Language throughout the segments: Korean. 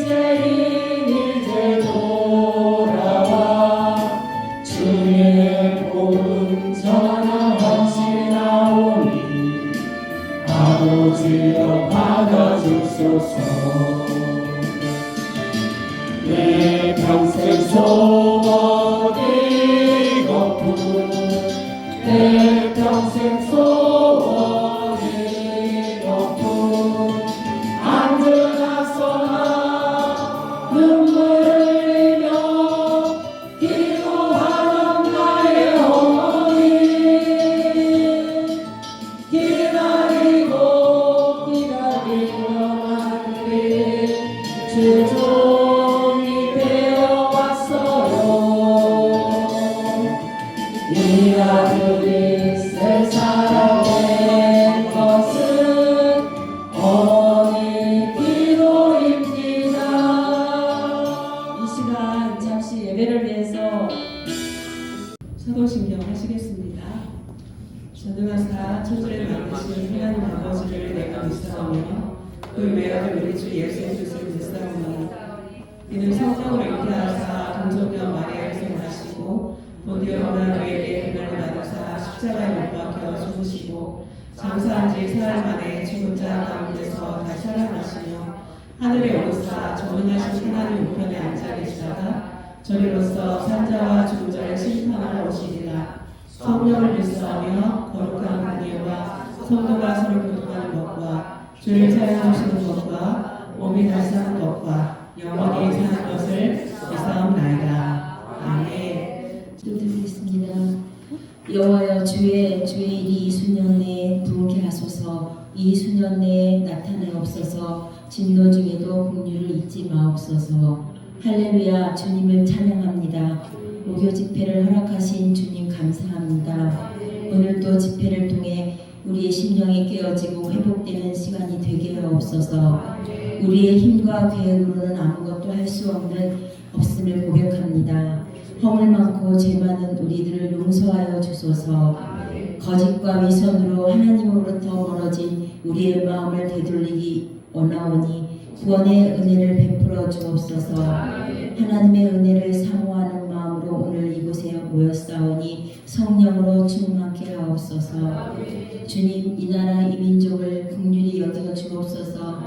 이제 돌아와 주의 복음 전하시나오니 아버지여 받아주소서. 내 평생 소원이 거품 내 평생 소원이 거품 앉으나서나 눈물을 흘리며 기도하던 나의 어머니 기다리고 하늘이 주 종이 되어왔어요. 이 아들이 새 사람 된 것은 어느 기도입니다. 이 시간 잠시 예배를 위해서 사도신경 하시겠습니다. 전능하사 천주를 만드신 하나님 아버지를 내가 믿사오며 그 외아들 우리 주 예수 그리스도를 믿사오니 이는 성령으로 잉태하사 동정녀 마리아를 생하시고 본디오나 그에게 고난을 받으사 십자가에 못 박혀 죽으시고 장사한 지 사흘 만에 죽은 자 가운데서 다시 살아나시며 하늘에 오르사 전능하신 하나님 우편에 앉아 계시다가 저리로서 산자와 죽은 자를 심판하러 오시리라. 성령을 믿사오며 거룩한 공예와 성도가 서로 교통하는 것과 죄를 사용하시는 것과 몸이 다시 사는 것과 영원히 사는 것을 믿사옵나이다. 아멘. 기도드리겠습니다. 여호와여 주의 일이 이 수년 내에 부응케 하소서. 이 수년 내에 나타내옵소서. 진노 중에도 긍휼을 잊지 마옵소서. 할렐루야. 주님을 찬양합니다. 목요 집회를 허락하신 주님 감사합니다. 오늘도 집회를 통해 우리의 심령이 깨어지고 회복되는 시간이 되게 하옵소서. 우리의 힘과 계획으로는 아무것도 할 수 없음을 고백합니다. 허물 많고 죄 많은 우리들을 용서하여 주소서. 거짓과 위선으로 하나님으로부터 멀어진 우리의 마음을 되돌리기 원하오니 구원의 은혜를 베풀어 주옵소서. 하나님의 은혜를 사모하는 마음으로 오늘 이곳에 모였사오니 성령으로 충만케 하옵소서. 주님, 이 나라 이 민족을 긍휼히 여겨 주옵소서.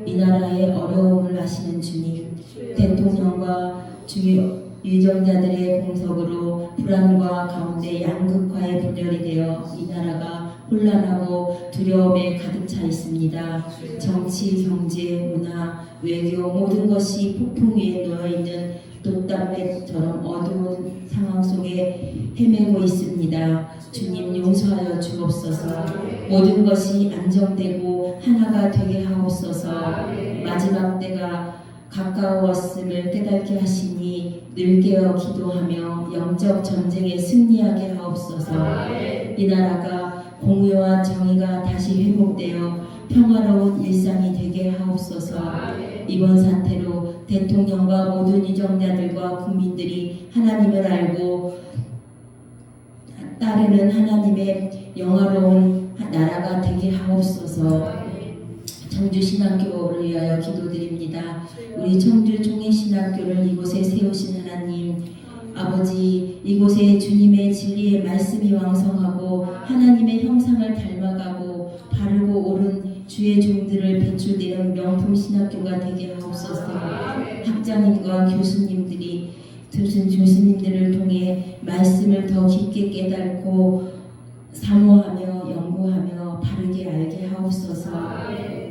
이 나라의 어려움을 아시는 주님, 대통령과 주요 유정자들의 공석으로 불안과 가운데 양극화에 분열이 되어 이 나라가 혼란하고 두려움에 가득 차 있습니다. 정치, 경제, 문화, 외교 모든 것이 폭풍 위에 놓여있는 돛담배처럼 어두운 상황 속에 헤매고 있습니다. 주님 용서하여 주옵소서. 모든 것이 안정되고 하나가 되게 하옵소서. 마지막 때가 가까웠음을 깨닫게 하시니 늘 깨어 기도하며 영적 전쟁에 승리하게 하옵소서. 이 나라가 공의와 정의가 다시 회복되어 평화로운 일상이 되게 하옵소서. 이번 사태로 대통령과 모든 유정자들과 국민들이 하나님을 알고 따르는 하나님의 영화로운 나라가 되게 하옵소서. 청주신학교를 위하여 기도드립니다. 우리 청주 종례신학교를 이곳에 세우신 하나님, 아버지, 이곳에 주님의 진리의 말씀이 왕성하고 하나님의 형상을 닮아가고 바르고 옳은 주의 종들을 배출되는 명품 신학교가 되게 하옵소서. 학자님과 교수님들을 통해 말씀을 더 깊게 깨닫고 사모하며 연구하며 바르게 알게 하옵소서.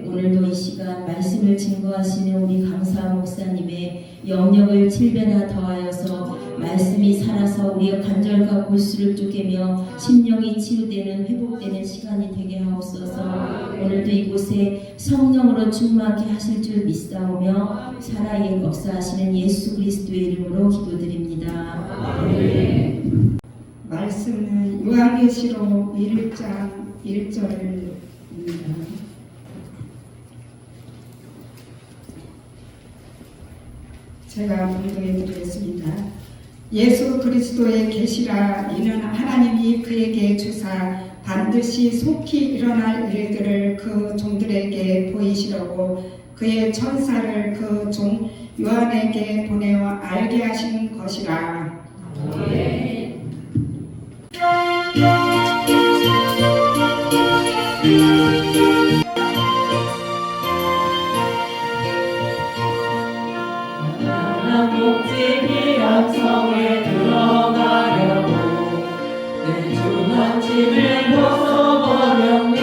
오늘도 이 시간 말씀을 증거하시는 우리 강사 목사님의 영역을 7배나 더하여서 말씀이 살아서 우리의 관절과 골수를 쪼개며 심령이 치유되는 회복되는 시간이 되게 하옵소서. 오늘도 이곳에 성령으로 충만케 하실 줄 믿사오며 살아있는 역사하시는 예수 그리스도의 이름으로 기도드립니다. 아멘. 말씀은 요한계시록 1장 1절입니다. 제가 봉독해 드리겠습니다. 예수 그리스도의 계시라. 이는 하나님이 그에게 주사 반드시 속히 일어날 일들을 그 종들에게 보이시 보시려고 그의 천사를 그 종 요한에게 보내어 알게 하신 것이라. 목지기한 성에 들어가려고 내 중한 짐을 벗어버렸네.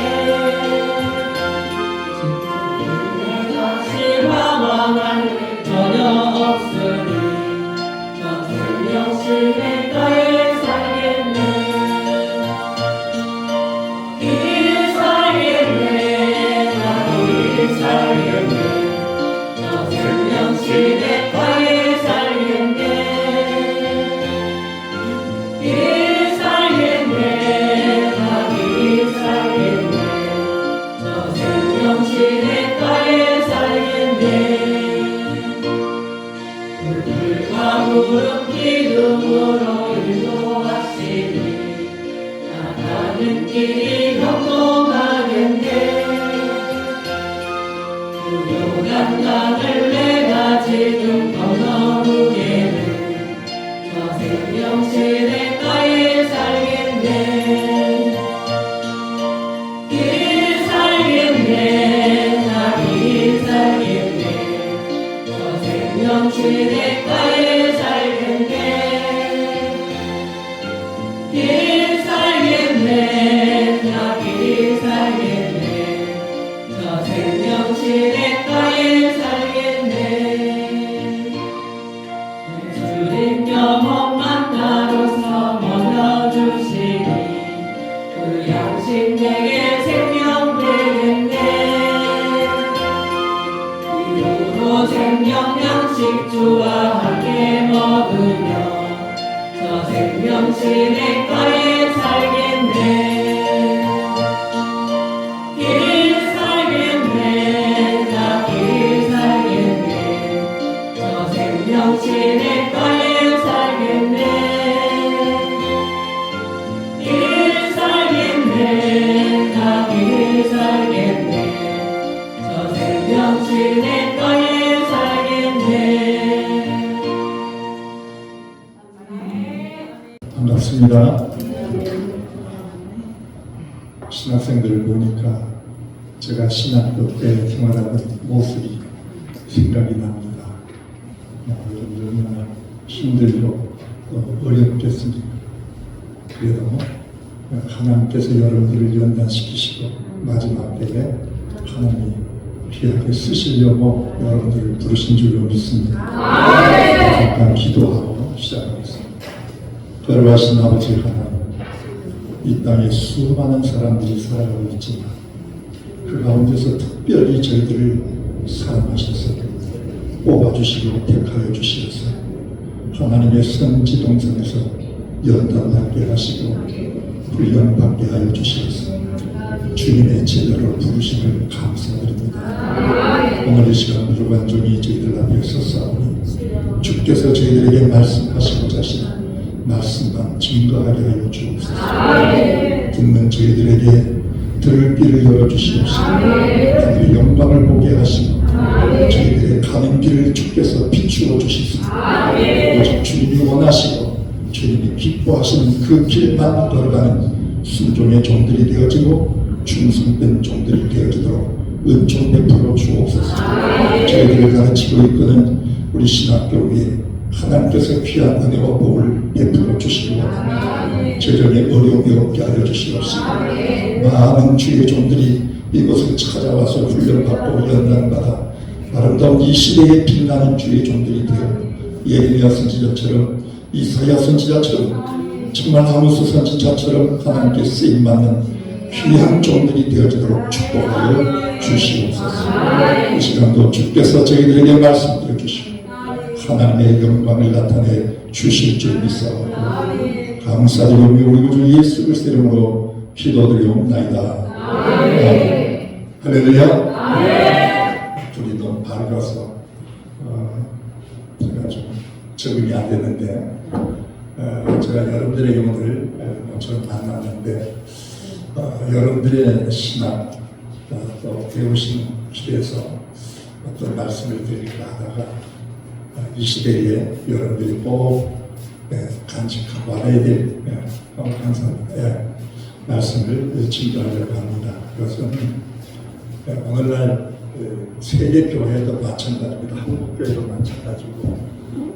다시 방황할 전혀 없으니 저 생명실에 가에 살겠네. 길 살겠네. 나길 살겠네. 저 생명실에 가에 살겠네. 길 살겠네. 나길 살겠네. 저 생명실에 가에 살겠네. 불과 구름 기둥으로 인도하시니 나가는 길이 평범하겠네. 요단 강을 내가 지금 건너 후에는 저 생명실에 가에 살겠네. 길 살겠네. 나길 살겠네. 저 생명실에 가에 살겠네. 길 살겠네. 나길 살겠네. 저 생명실에 가에 살겠네. 주님 영혼만 나로서 먹여주시니 그 양식 내게 생명 되겠네. 이후로 생명 양식 주와 함께 먹으며 저 생명실에 가에 살겠네. 길 살겠네. 나길 살겠네. 저 생명실에 가에 살겠네. 길 살겠네. 나길 살겠네. 저 생명실에 가에 살겠네. 반갑습니다. 신학생들을 보니까 제가 신학교 때 생활하는 모습이 생각이 납니다. 여러분들 얼마나 힘들고 어렵겠습니까? 그래도 하나님께서 여러분들을 연단시키시고 마지막 때에 하나님이 귀하게 쓰시려고 여러분들을 부르신 줄로 믿습니다. 잠깐 기도하고 시작하겠습니다. 거룩하신 아버지 하나님, 이 땅에 수많은 사람들이 살아가고 있지만 그 가운데서 특별히 저희들을 사랑하셔서 뽑아주시고 택하여 주시어서 하나님의 선지 동산에서 연단받게 하시고 훈련받게 하여 주시어서 주님의 제자로 부르심을 감사드립니다. 오늘 이 시간 부족한 종이 저희들 앞에 섰사오니 주께서 저희들에게 말씀하시고자 하시는 말씀만 증거하게 하여 주옵소서. 듣는 저희들에게 들을 길을 열어주시옵시고 하늘의 영광을 보게 하시고 저희들의 가는 길을 주께서 비추어 주시옵소서. 오직 주님이 원하시고 주님이 기뻐하시는 그 길만 걸어가는 순종의 종들이 되어지고 충성된 종들이 되어지도록 은총 베풀어 주옵소서. 저희들을 가르치고 이끄는 우리 신학교에 하나님께서 귀한 은혜와 복을 베풀어 주시기 원합니다. 재정에 어려움이 없게 하여 주시옵시고 많은 주의 종들이 이곳을 찾아와서 훈련받고 연단받아 아름다운 이 시대에 빛나는 주의 종들이 되어 예레미야 선지자처럼 이사야 선지자처럼 정말 아모스 선지자처럼 하나님께 쓰임받는 귀한 종들이 되어지도록 축복하여 주시옵소서. 이 시간도 주께서 저희들에게 말씀드려 주시고 하나님의 영광을 나타내 주실 줄 믿사오고 감사드리며 우리 구주 예수 그리스도 이름으로 기도드리옵나이다. 아멘. 할렐루야. 둘이 너무 밝아서 제가 좀 적응이 안 됐는데 제가 여러분들에게 오늘 처음 만났는데 여러분들의 신앙 또 배우시는 길에서 어떤 말씀을 드리려 하다가 이 시대에 여러분들이 꼭 간직하고 알아야 될 항상 말씀을 증거하려고 합니다. 그것은 오늘날 세계교회도 마찬가지입니다. 한국교회도 마찬가지고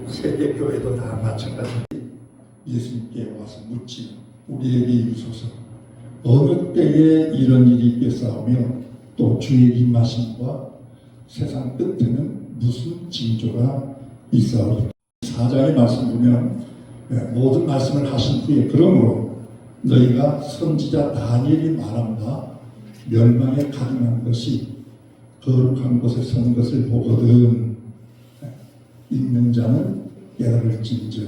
세계교회도 다 마찬가지입니다. 예수님께 와서 묻지 우리에게 이르소서 어느 때에 이런 일이 있겠사오며 또 주의 임하심과 세상 끝에는 무슨 징조가 있사오리까. 4장의 말씀 보면 모든 말씀을 하신 후에 그러므로 너희가 선지자 다니엘이 말한 바 멸망에 가증한 것이 거룩한 곳에 선 것을 보거든 읽는 자는 깨달을진저.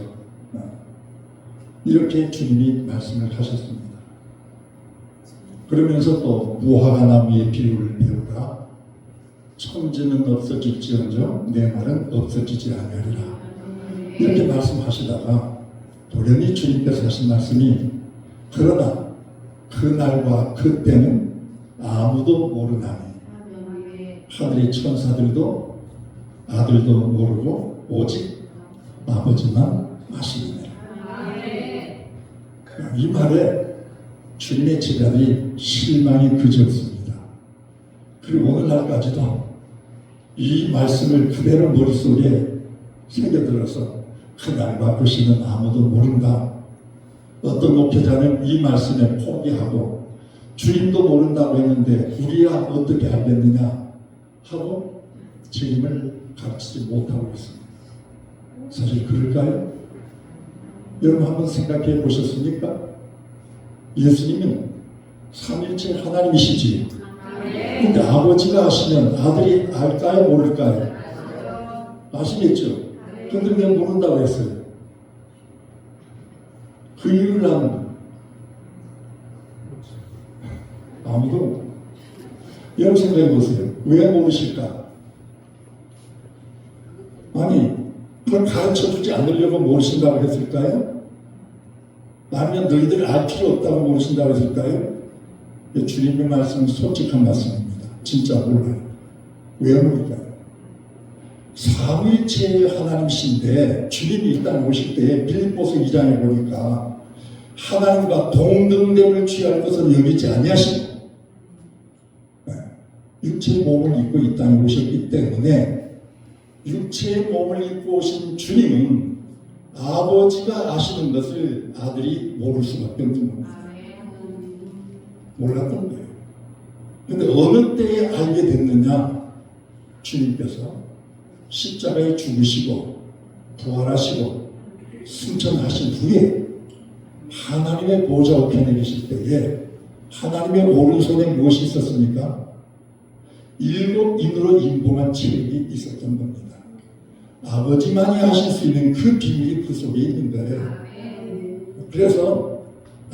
이렇게 주님이 말씀을 하셨습니다. 그러면서 또 무화과 나무의 비유를 배우라. 천지는 없어질지언정 내 말은 없어지지 아니하리라. 이렇게 말씀하시다가 돌연히 주님께서 하신 말씀이 그러나 그날과 그때는 아무도 모르나니 하늘의 천사들도 아들도 모르고 오직 아버지만 아시느니라. 이 말에 주님의 제자들이 실망이 그지없습니다. 그리고 오늘날까지도 이 말씀을 그대로 머릿속에 새겨들어서 그날과 그 시는 아무도 모른다. 어떤 목회자는 이 말씀에 포기하고 주님도 모른다고 했는데 우리야 어떻게 알겠느냐 하고 주님을 가르치지 못하고 있습니다. 사실 그럴까요? 여러분 한번 생각해 보셨습니까? 예수님은 삼일체 하나님이시지. 근데 아버지가 아시면 아들이 알까요? 모를까요? 아시겠죠? 근데 왜 모른다고 했어요? 그 이유를 아무도 여러분 생각해 보세요. 왜 모르실까? 아니 그걸 가르쳐주지 않으려고 모르신다고 했을까요? 아니면 너희들 알 필요 없다고 모르신다고 했을까요? 주님의 말씀은 솔직한 말씀입니다. 진짜 몰라요. 왜 모를까요? 삼위일체의 하나님이신데 주님이 이 땅에 오실 때 빌립보서 2장에 보니까 하나님과 동등됨을 취할 것을 여기지 아니하시고 육체의 몸을 입고 이 땅에 오셨기 때문에 육체의 몸을 입고 오신 주님은 아버지가 아시는 것을 아들이 모를 수밖에 없는 겁니다. 몰랐던 거예요. 그런데 어느 때에 알게 됐느냐? 주님께서 십자가에 죽으시고 부활하시고 승천하신 후에 하나님의 보좌 우편에 계실 때에 하나님의 오른손에 무엇이 있었습니까? 7인으로 인봉한 책이 있었던 겁니다. 아버지만이 하실 수 있는 그 비밀이 그 속에 있는 거예요. 그래서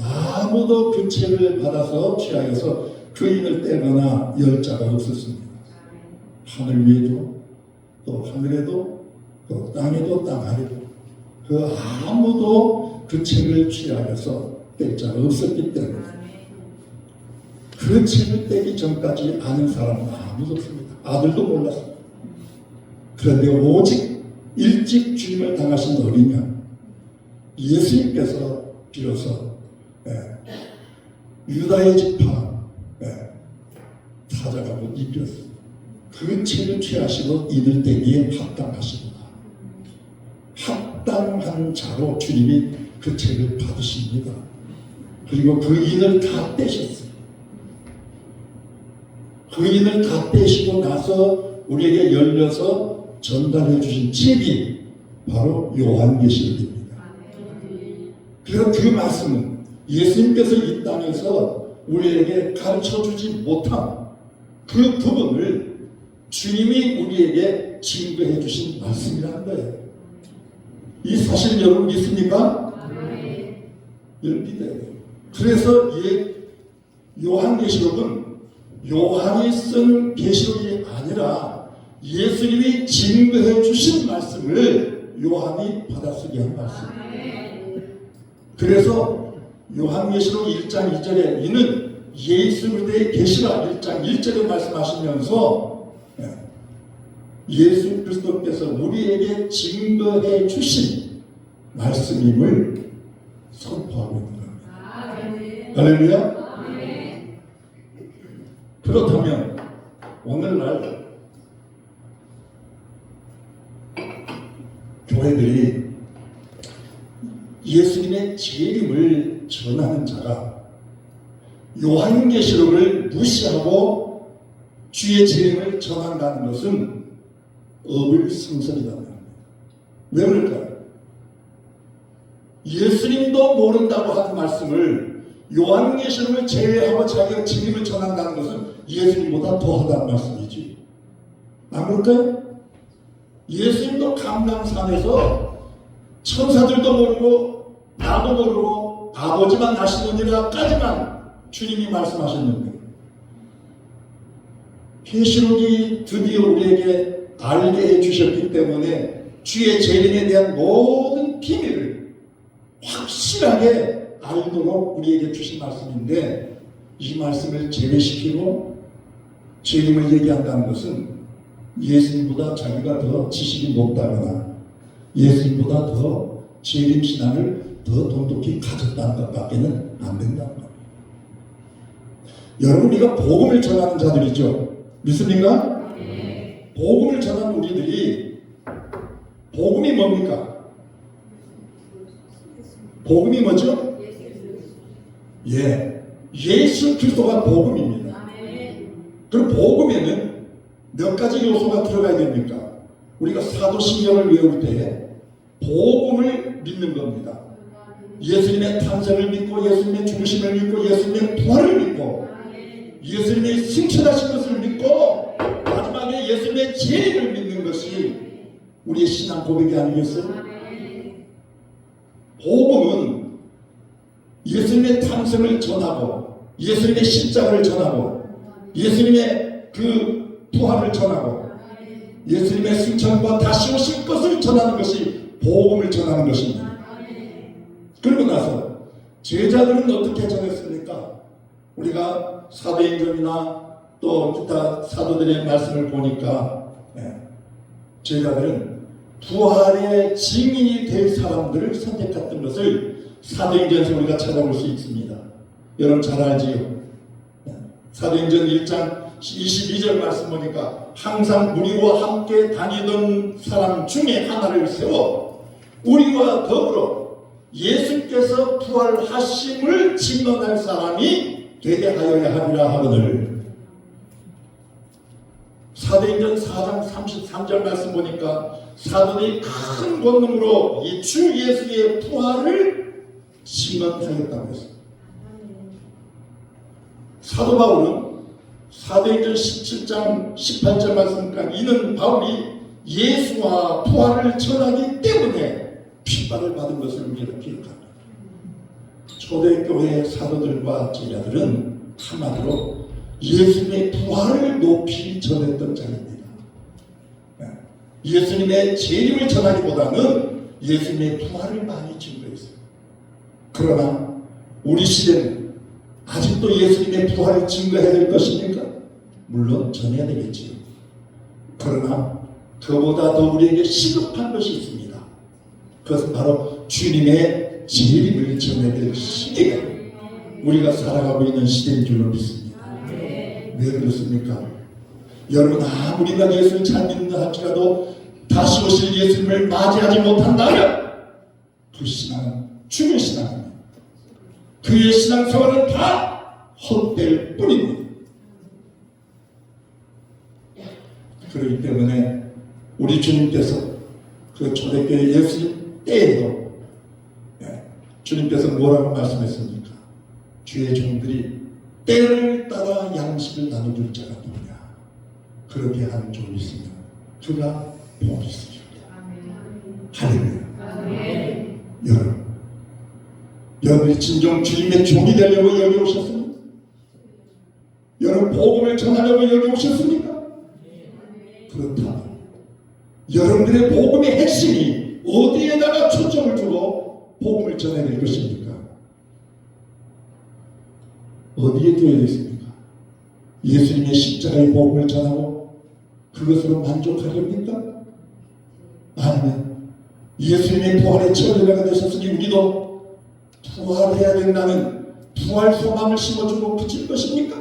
아무도 그 책을 받아서 취하여서 그 인을 떼거나 열 자가 없었습니다. 하늘 위에도 또 하늘에도 또 땅에도 땅 아래도 그 아무도 그 책을 취하여서 뗄 자가 없었기 때문에 그 책을 떼기 전까지 아는 사람은 아무도 없습니다. 아들도 몰랐습니다. 그런데 오직 일찍 주님을 당하신 어린양 예수님께서 비로소 유다의 지파 사자가 곧 이겼습니다. 그 책을 취하시고 이들 떼기에 합당하시구나. 합당한 자로 주님이 그 책을 받으십니다. 그리고 그 인을 다 떼셨어요. 그 인을 다 떼시고 나서 우리에게 열려서 전달해 주신 책이 바로 요한계시록입니다. 그래서 그 말씀은 예수님께서 이 땅에서 우리에게 가르쳐주지 못한 그 부분을 주님이 우리에게 증거해 주신 말씀이라는 거예요. 이 사실 여러분 믿습니까? 여러분 믿어야 돼요. 그래서 이 요한계시록은 요한이 쓴 계시록이 아니라 예수님이 증거해 주신 말씀을 요한이 받아쓰게 한 말씀입니다. 그래서 요한계시록 1장 2절에 이는 예수 그리스도의 계시록 1장 1절에 말씀하시면서 예수 그리스도께서 우리에게 증거해 주신 말씀임을 선포하고 있는 겁니다. 할렐루야. 그렇다면 오늘날 교회들이 예수님의 재림을 전하는 자가 요한계시록을 무시하고 주의 재림을 전한다는 것은 어불성설이라는 겁니다. 왜 그럴까요? 예수님도 모른다고 하는 말씀을 요한계시록을 제외하고 자기가 재림을 전한다는 것은 예수님보다 더하다는 말씀이지. 안 그럴까요? 예수님도 감람산에서 천사들도 모르고 나도 모르고 아버지만 아시느니라까지만 주님이 말씀하셨는데 계시록이 드디어 우리에게 알게 해주셨기 때문에 주의 재림에 대한 모든 비밀을 확실하게 알도록 우리에게 주신 말씀인데 이 말씀을 제외시키고 재림을 얘기한다는 것은 예수님보다 자기가 더 지식이 높다거나 예수님보다 더 재림 신앙을 더 돈독히 가졌다는 것밖에는 안 된다는 겁니다. 여러분, 우리가 복음을 전하는 자들이죠. 믿습니까? 네. 복음을 전하는 우리들이 복음이 뭡니까? 복음이 뭐죠? 예, 예수 그리스도가 복음입니다. 그럼 복음에는 몇 가지 요소가 들어가야 됩니까? 우리가 사도신경을 외울 때 복음을 믿는 겁니다. 예수님의 탄생을 믿고 예수님의 중심을 믿고 예수님의 부활을 믿고 예수님의 승천하신 것을 믿고 마지막에 예수님의 재림을 믿는 것이 우리의 신앙 고백이 아니겠어요? 복음은 예수님의 탄생을 전하고 예수님의 십자가를 전하고 예수님의 그 부활을 전하고 예수님의 승천과 다시 오실 것을 전하는 것이 복음을 전하는 것입니다. 그리고 나서 제자들은 어떻게 전했습니까? 우리가 사도행전이나 또 기타 사도들의 말씀을 보니까 제자들은 부활의 증인이 될 사람들을 선택했던 것을 사도행전에서 우리가 찾아볼 수 있습니다. 여러분 잘 알지요? 사도행전 1장 22절 말씀 보니까 항상 우리와 함께 다니던 사람 중에 하나를 세워 우리와 더불어 예수께서 부활하심을 증언할 사람이 되게 하여야 하리라 하거늘. 사도행전 4장 33절 말씀 보니까 사도들이 큰 권능으로 이 주 예수의 부활을 증언하였다고 했습니다. 사도 바울은 사도행전 17장 18절 말씀까지 이는 바울이 예수와 부활을 전하기 때문에 핍박을 받은 것을 우리가 기억합니다. 초대교회 사도들과 제자들은 한마디로 예수님의 부활을 높이 전했던 자입니다. 예수님의 재림을 전하기보다는 예수님의 부활을 많이 증거했어요. 그러나 우리 시대는 아직도 예수님의 부활을 증거해야 될 것입니까? 물론 전해야 되겠지요. 그러나 그보다 더 우리에게 시급한 것이 있습니다. 그것은 바로 주님의 재림을 전해야 될 시대가 우리가 살아가고 있는 시대인 줄로 믿습니다. 왜 그렇습니까? 여러분 아무리가 예수를 잘 믿는다 할지라도 다시 오실 예수님을 맞이하지 못한다면 그 신앙은 죽은 신앙입니다. 그의 신앙생활은 다 헛될 뿐입니다. 그렇기 때문에 우리 주님께서 그 초대교회 예수님 때에도 주님께서 뭐라고 말씀했습니까? 주의 종들이 때를 따라 양식을 나눠줄 자가 누구냐? 그렇게 하는 종이 있으면 그가 복이 있으리라. 할렐루야. 여러분 진정 주님의 종이 되려고 여기 오셨습니까? 여러분 복음을 전하려고 여기 오셨습니까? 그렇다면 여러분들의 복음의 핵심이 어디에다가 초점을 두고 복음을 전해야 될 것입니까? 어디에 두어야 있습니까? 예수님의 십자가의 복음을 전하고 그것으로 만족하렵니까? 아니면 예수님의 부활의 전례가 되셨으니 우리도 부활해야 된다는 부활 소망을 심어주고 그칠 것입니까?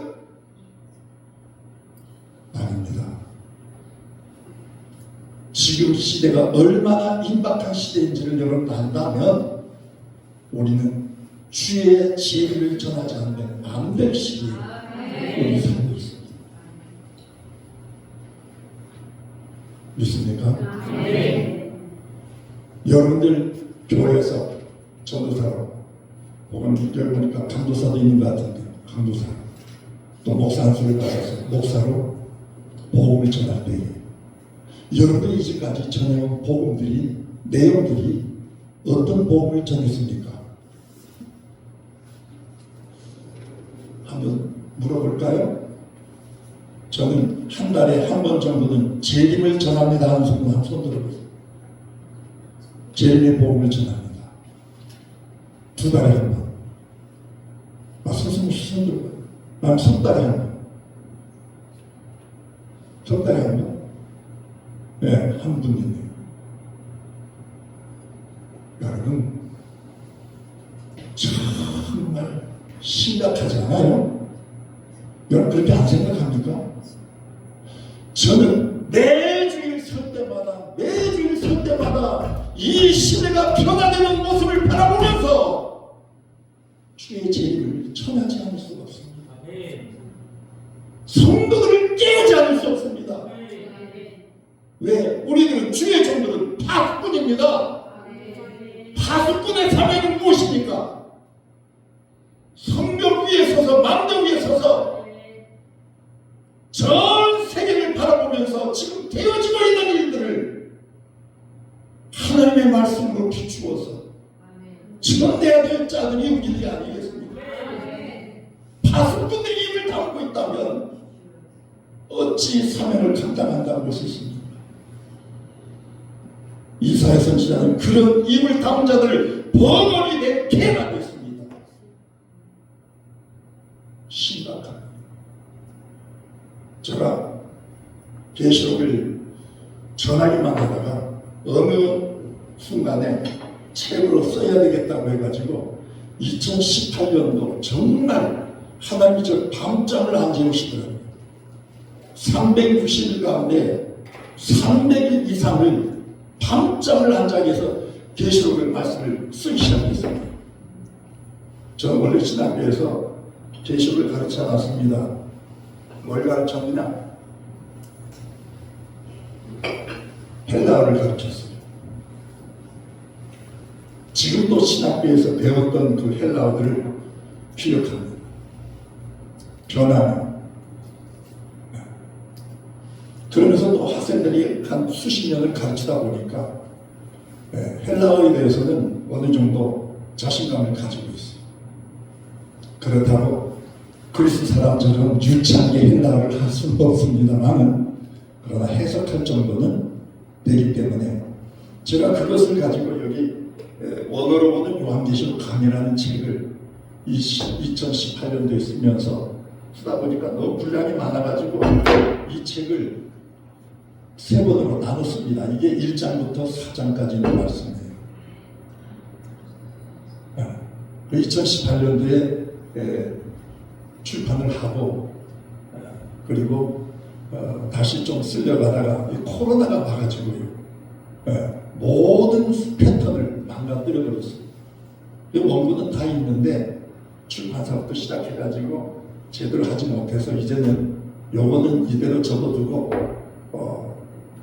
아닙니다. 지금 시대가 얼마나 임박한 시대인지를 여러분 안다면 우리는 주의 진리를 전하지 않는 안될 시대에 우리 살고 있습니다. 믿습니까? 여러분들 교회에서 전도사로 혹은 여러분이니까 강도사도 있는 것 같은데 강도사 또 목사 안수를 받아서 목사로 복음을 전할 때에 여러분들이 이제까지 전해온 복음들이 내용들이 어떤 복음을 전했습니까? 한번 물어볼까요? 저는 한 달에 한 번 정도는 재림을 전합니다 하는 소문 한번 손 들어보세요. 재림의 복음을 전합니다. 2달에 한 번. 선생님 손 들어봐요. 난 3달에 한 번. 3달에 한 번? 네, 한 분 있네요. 여러분, 정말 심각하지 않아요? 여러분 그렇게 안 생각합니까? 저는 매주일 설 때마다 이 시대가 변화되는 모습을 바라보면서 주의 재림을 전하지 않을 수가 없습니다. 성도들을 깨우지 않을 수 없습니다. 왜? 우리들은 주의 종들은 파수꾼입니다. 파수꾼의 사명은 무엇입니까? 성벽 위에 서서 망대 위에 서서 전 세계를 바라보면서 지금 되어지고 있는 일들을 하나님의 말씀으로 비추어서 지원돼야 될 자들이 우리들이 아니겠습니까? 파수꾼들이 입을 다물고 있다면 어찌 사명을 감당한다고 할 수 있습니까? 이사야 선지자는 그런 입을 다문 자들을 번번이 내게하고 있습니다. 심각합니다. 제가 계시록을 전하기만 하다가 어느 순간에 책으로 써야 되겠다고 해가지고 2018년도 정말 하나님이 저 밤잠을 안 재우시더라고요. 360일 가운데 300일 이상을 밤잠을 안 자기 위해서 계시록을 말씀을 쓰기 시작했습니다. 저는 원래 신학교에서 계시록을 가르쳐 놨습니다. 뭘 가르쳤느냐? 헬라어를 가르쳤어요. 지금도 신학교에서 배웠던 그 헬라어들을 기억합니다. 변화는. 그러면서 또 학생들이 한 수십 년을 가르치다 보니까 헬라어에 대해서는 어느 정도 자신감을 가지고 있어요. 그렇다고 그리스 사람처럼 유창하게 헬라어를 할 수는 없습니다만 그러나 해석할 정도는 되기 때문에 제가 그것을 가지고 여기 원어로 보는 요한계시록 강의라는 책을 2018년도에 쓰면서 쓰다 보니까 너무 분량이 많아가지고 이 책을 3번으로 나눴습니다. 이게 1장부터 4장까지 있는 말씀이에요. 2018년도에 출판을 하고 그리고 다시 좀 쓰려가다가 코로나가 와가지고요. 모든 패턴을 망가뜨려 버렸어요. 원고는 다 있는데 출판사부터 시작해가지고 제대로 하지 못해서 이제는 요거는 이대로 접어두고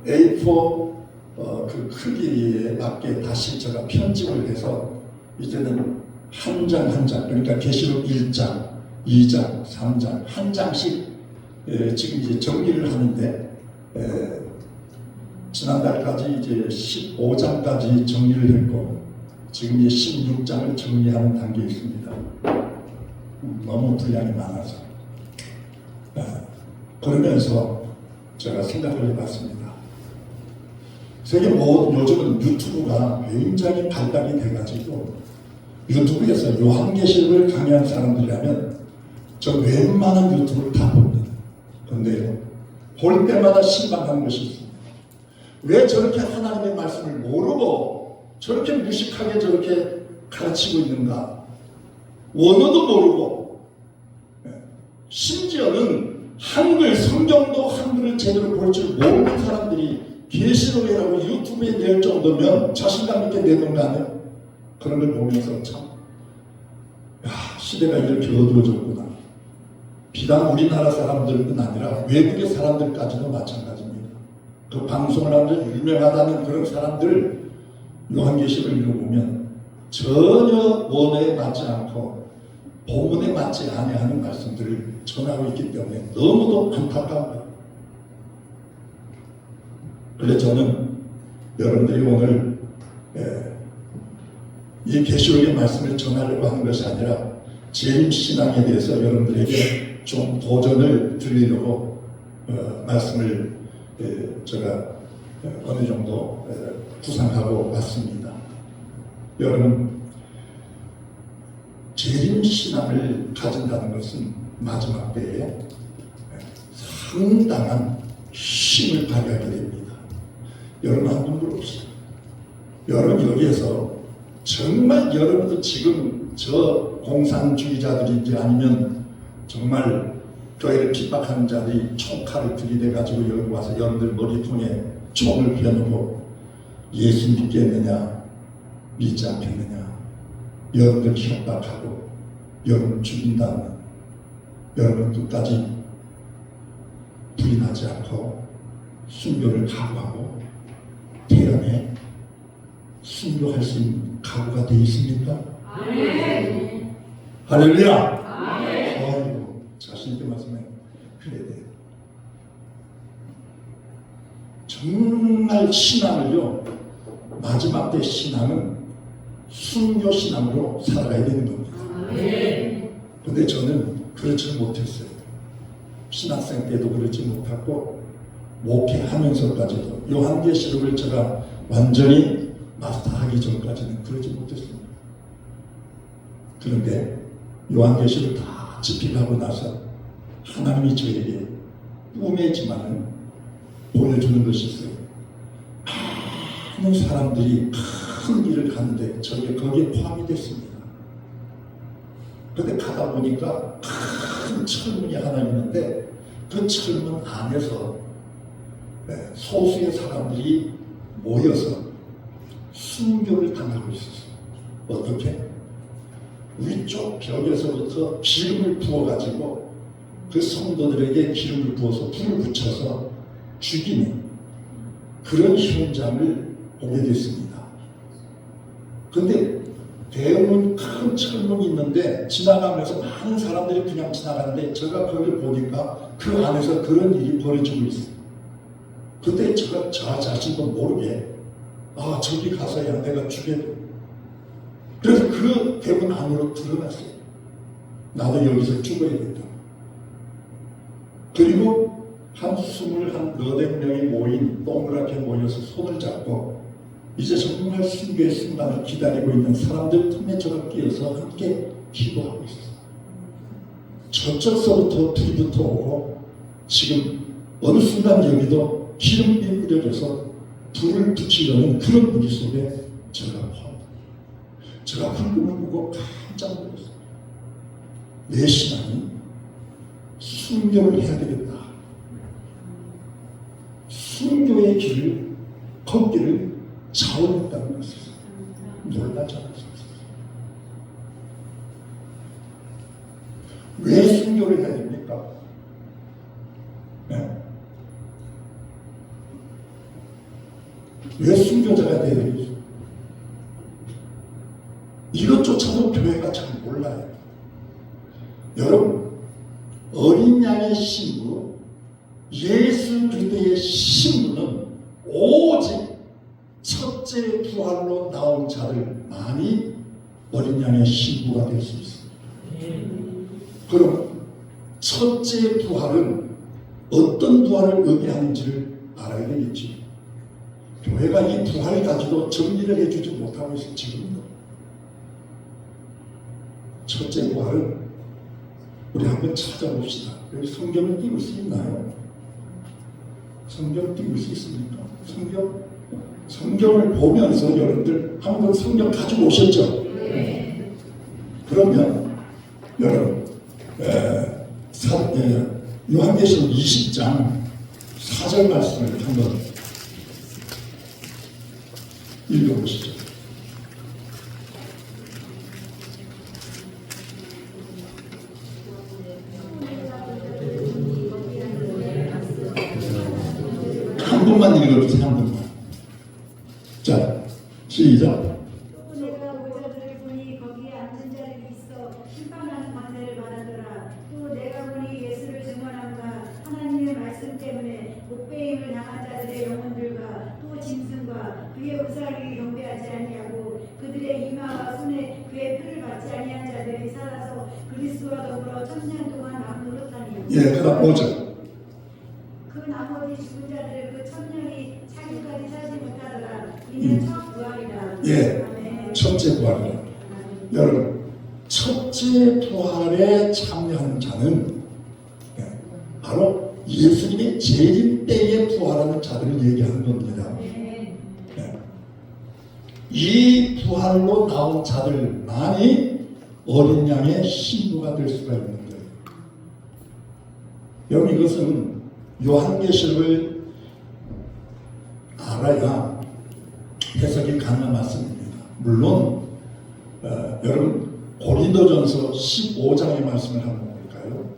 A4 그 크기에 맞게 다시 제가 편집을 해서 이제는 한 장 한 장, 그러니까 계시록 1장, 2장, 3장 한 장씩 지금 이제 정리를 하는데 지난달까지 이제 15장까지 정리를 했고 지금 이제 16장을 정리하는 단계에 있습니다. 너무 분량이 많아서 그러면서 제가 생각을 해봤습니다. 세계 요즘은 유튜브가 굉장히 발달이 돼가지고 유튜브에서 요한계시록을 강의하는 사람들이라면 저 웬만한 유튜브를 다 봅니다. 그런데 볼 때마다 실망하는 것이 있습니다. 왜 저렇게 하나님의 말씀을 모르고 저렇게 무식하게 저렇게 가르치고 있는가? 원어도 모르고 심지어는 한글 성경도 한글을 제대로 볼 줄 모르는 사람들이 계시록이라고 유튜브에 낼 정도면 자신감 있게 내는 거 아니에요? 그런 걸 보면서 참 시대가 이렇게 어두워졌구나. 비단 우리나라 사람들뿐 아니라 외국의 사람들까지도 마찬가지입니다. 그 방송을 하면서 유명하다는 그런 사람들 요한계시록을 읽어보면 전혀 원어에 맞지 않고 본문에 맞지 아니하는 말씀들을 전하고 있기 때문에 너무도 안타까운 거예요. 그래서 저는 여러분들이 오늘 이 계시록의 말씀을 전하려고 하는 것이 아니라 재림신앙에 대해서 여러분들에게 좀 도전을 드리려고 말씀을 제가 어느 정도 구상하고 왔습니다. 여러분, 재림신앙을 가진다는 것은 마지막 때에 상당한 힘을 발휘하게 됩니다. 여러분 한번 물어봅시다. 여러분 여기에서 정말 여러분도 지금 저 공산주의자들인지 아니면 정말 교회를 핍박하는 자들이 총칼을 들이대 가지고 여기 와서 여러분들 머리통에 총을 펴놓고 예수 믿겠느냐 믿지 않겠느냐 여러분들 협박하고 여러분 죽인다는 여러분 끝까지 부인하지 않고 순교를 각오하고 태연에 순교할 수 있는 각오가 되어 있습니까? 아멘. 할렐루야. 아이고 자신있게 말씀해. 그래야 돼요. 정말 신앙을요 마지막 때 신앙은 순교 신앙으로 살아가야 되는 겁니다. 그런데 저는 그렇지 못했어요. 신학생 때도 그렇지 못했고 목회하면서까지도 요한계시록을 제가 완전히 마스터하기 전까지는 그러지 못했습니다. 그런데 요한계시록을 다 집필하고 나서 하나님이 저에게 꿈이지만은 보여주는 것이 있어요. 많은 사람들이 큰 길을 가는데 저게 거기에 포함이 됐습니다. 그런데 가다 보니까 큰 철문이 하나 있는데 그 철문 안에서 소수의 사람들이 모여서 순교를 당하고 있었어요. 어떻게? 위쪽 벽에서부터 기름을 부어가지고 그 성도들에게 기름을 부어서 불을 붙여서 죽이는 그런 현장을 보게 됐습니다. 그런데 대문 큰 철문이 있는데 지나가면서 많은 사람들이 그냥 지나가는데 제가 그걸 보니까 그 안에서 그런 일이 벌어지고 있어요. 그때 제가 저 자신도 모르게 저기 가서야 내가 죽여야 그래서 그 대문 안으로 들어갔어요. 나도 여기서 죽어야겠다. 그리고 한 24명이 모인 동그랗게 모여서 손을 잡고 이제 정말 순교의 순간을 기다리고 있는 사람들 틈에 제가 끼어서 함께 기도하고 있어요. 저쪽서부터 불이 붙어오고 지금 어느 순간 여기도 기름이 뿌려져서 불을 붙이려는 그런 분위 속에 제가 제가 그 꿈을 보고 깜짝 놀랐어요. 내 신앙이 순교를 해야 되겠다. 순교의 길을 걷기를 자원했다는 것을 놀라지 않았습니다. 왜 순교를 해야 됩니까? 네. 왜 순교자가 되어야 되겠어요? 이것조차도 교회가 잘 몰라요. 여러분, 어린 양의 신부, 예수 그리스도의 신부는 오직 첫째 부활로 나온 자들만이 어린 양의 신부가 될 수 있습니다. 그럼 첫째 부활은 어떤 부활을 의미하는지를 알아야 되겠지. 교회가 이 부활을 가지고 정리를 해주지 못하고 있어요. 지금도. 첫째 부활은 우리 한번 찾아봅시다. 여기 성경을 띄울 수 있나요? 성경 띄울 수 있습니까? 성경을 보면서 여러분들 한번 성경 가지고 오셨죠? 네. 그러면 여러분 요한계시록 20장 4절 말씀을 한번 읽어보시죠. 한 번만 읽어주세요. 한 번만. 자, 시작. 또 내가 모자들을 보니 거기에 앉은 자들이 있어 심판하는 관대를 받았더라. 또 내가 보니 예수를 증언함과 하나님의 말씀 때문에 목배임을 당한 자들의 영혼들과 또 짐승과 그의 우사를 경배하지 아니하고 그들의 이마와 손에 그의 표를 받지 아니한 자들이 살아서 그리스도와 더불어 천년 동안 왕노릇하니. 예, 그다음 5절. 그 나머지 죽은 자들의 그 천년이 차기까지 살지 못하더라. 이는 첫 부활이다. 예, 아멘. 첫째 부활이다. 여러분, 첫째 부활에 참여하는 자는 바로 예수님의 재림 때에 부활하는 자들을 얘기하는 겁니다. 네. 이 부활로 나온 자들만이 어린 양의 신부가 될 수가 있는 거예요. 여러분, 이것은 요한계시록을 알아야 해석이 가능한 말씀입니다. 물론 여러분 고린도전서 15장의 말씀을 한번 볼까요?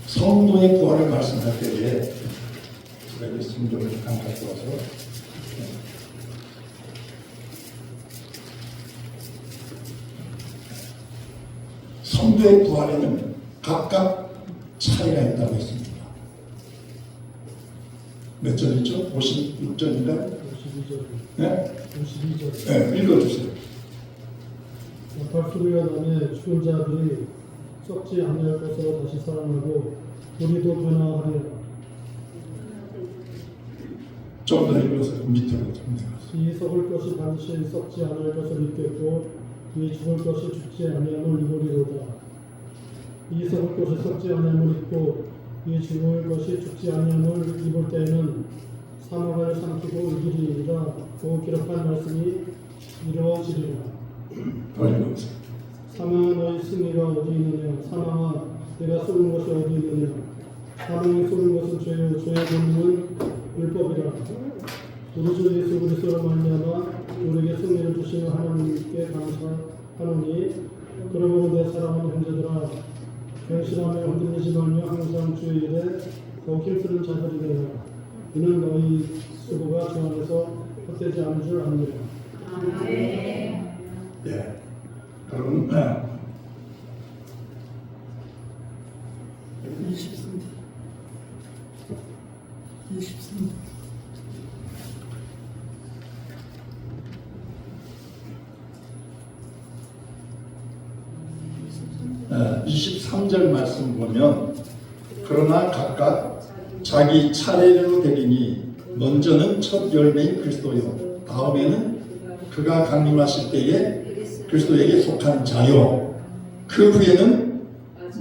성도의 부활을 말씀할 때에 제가 이 성경을 잠깐 갖고 와서 성도의 부활에는 각각 차이가 있다고 했습니다. 몇 절이죠? 56절인가요? 52절. 네? 52절. 네, 읽어주세요. 박수리가 남에 죽은 자들이 썩지 아니할 것으로 다시 살아나고 우리도 변화하리라. 좀 더 읽어서 밑으로 좀 내려가서. 이 썩을 것이 반드시 썩지 않을 것을 입겠고 이 죽을 것이 죽지 아니함을 입으리로다. 이 썩을 것이 썩지 아니함을 입고 이 죽을 것이 죽지 아니함을 입을 때에는 사망을 삼키고 이기리라. 고 기록한 말씀이 이루어지리라. 더 읽어보세요. 사망아 너희 승리가 어디 있느냐. 사망아 내가 쏘는 것이 어디 있느냐. 사망이 쏘는 것은 죄요 죄의 본능은 율법이라. 우리 주 예수 그리스도로 말미암아 우리에게 승리를 주시는 하나님께 감사하노니 그러므로 내 사랑하는 형제들아 결실하며 흔들리지 말며 항상 주의 일에 더욱 힘쓰는 자들이 되라. 이는 너희 수고가 주 안에서 헛되지 않은 줄 아느니라. 예. 그럼 23절 말씀 보면 그러나 각각 자기 차례로 되리니 먼저는 첫 열매인 그리스도요 다음에는 그가 강림하실 때에 그리스도에게 속한 자요 그 후에는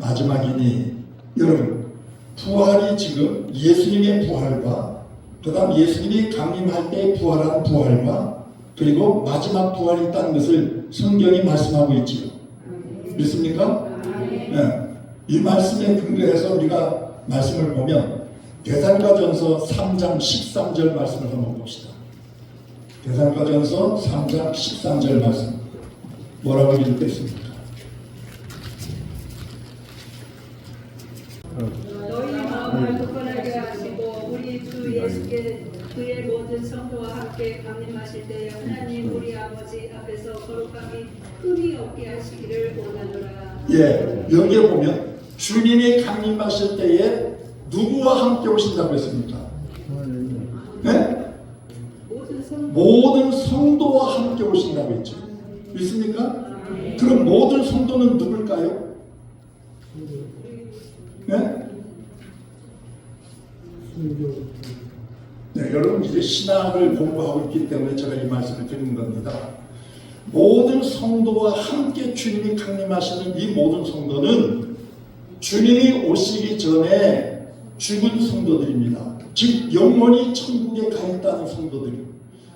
마지막이니. 여러분, 부활이 지금 예수님의 부활과 그 다음 예수님이 강림할 때 부활한 부활과 그리고 마지막 부활이 있다는 것을 성경이 말씀하고 있지요. 믿습니까? 네. 이 말씀에 근거해서 우리가 말씀을 보면 데살로니가전서 3장 13절 말씀을 한번 봅시다. 데살로니가전서 3장 13절 말씀 뭐라고 읽겠습니까? 너희 마음을 굳건하게 하시고 우리 주 예수께 그의 모든 성도와 함께 강림하실 때에 하나님 우리 아버지 앞에서 거룩함이 흠이 없게 하시기를 원하노라. 예, 여기에 보면 주님이 강림하실 때에 누구와 함께 오신다고 했습니까? 네? 모든 성도와 함께 오신다고 했죠. 믿습니까? 그럼 모든 성도는 누굴까요? 네? 네, 여러분 이제 신학을 공부하고 있기 때문에 제가 이 말씀을 드리는 겁니다. 모든 성도와 함께 주님이 강림하시는 이 모든 성도는 주님이 오시기 전에 죽은 성도들입니다. 즉 영혼이 천국에 가 있다는 성도들,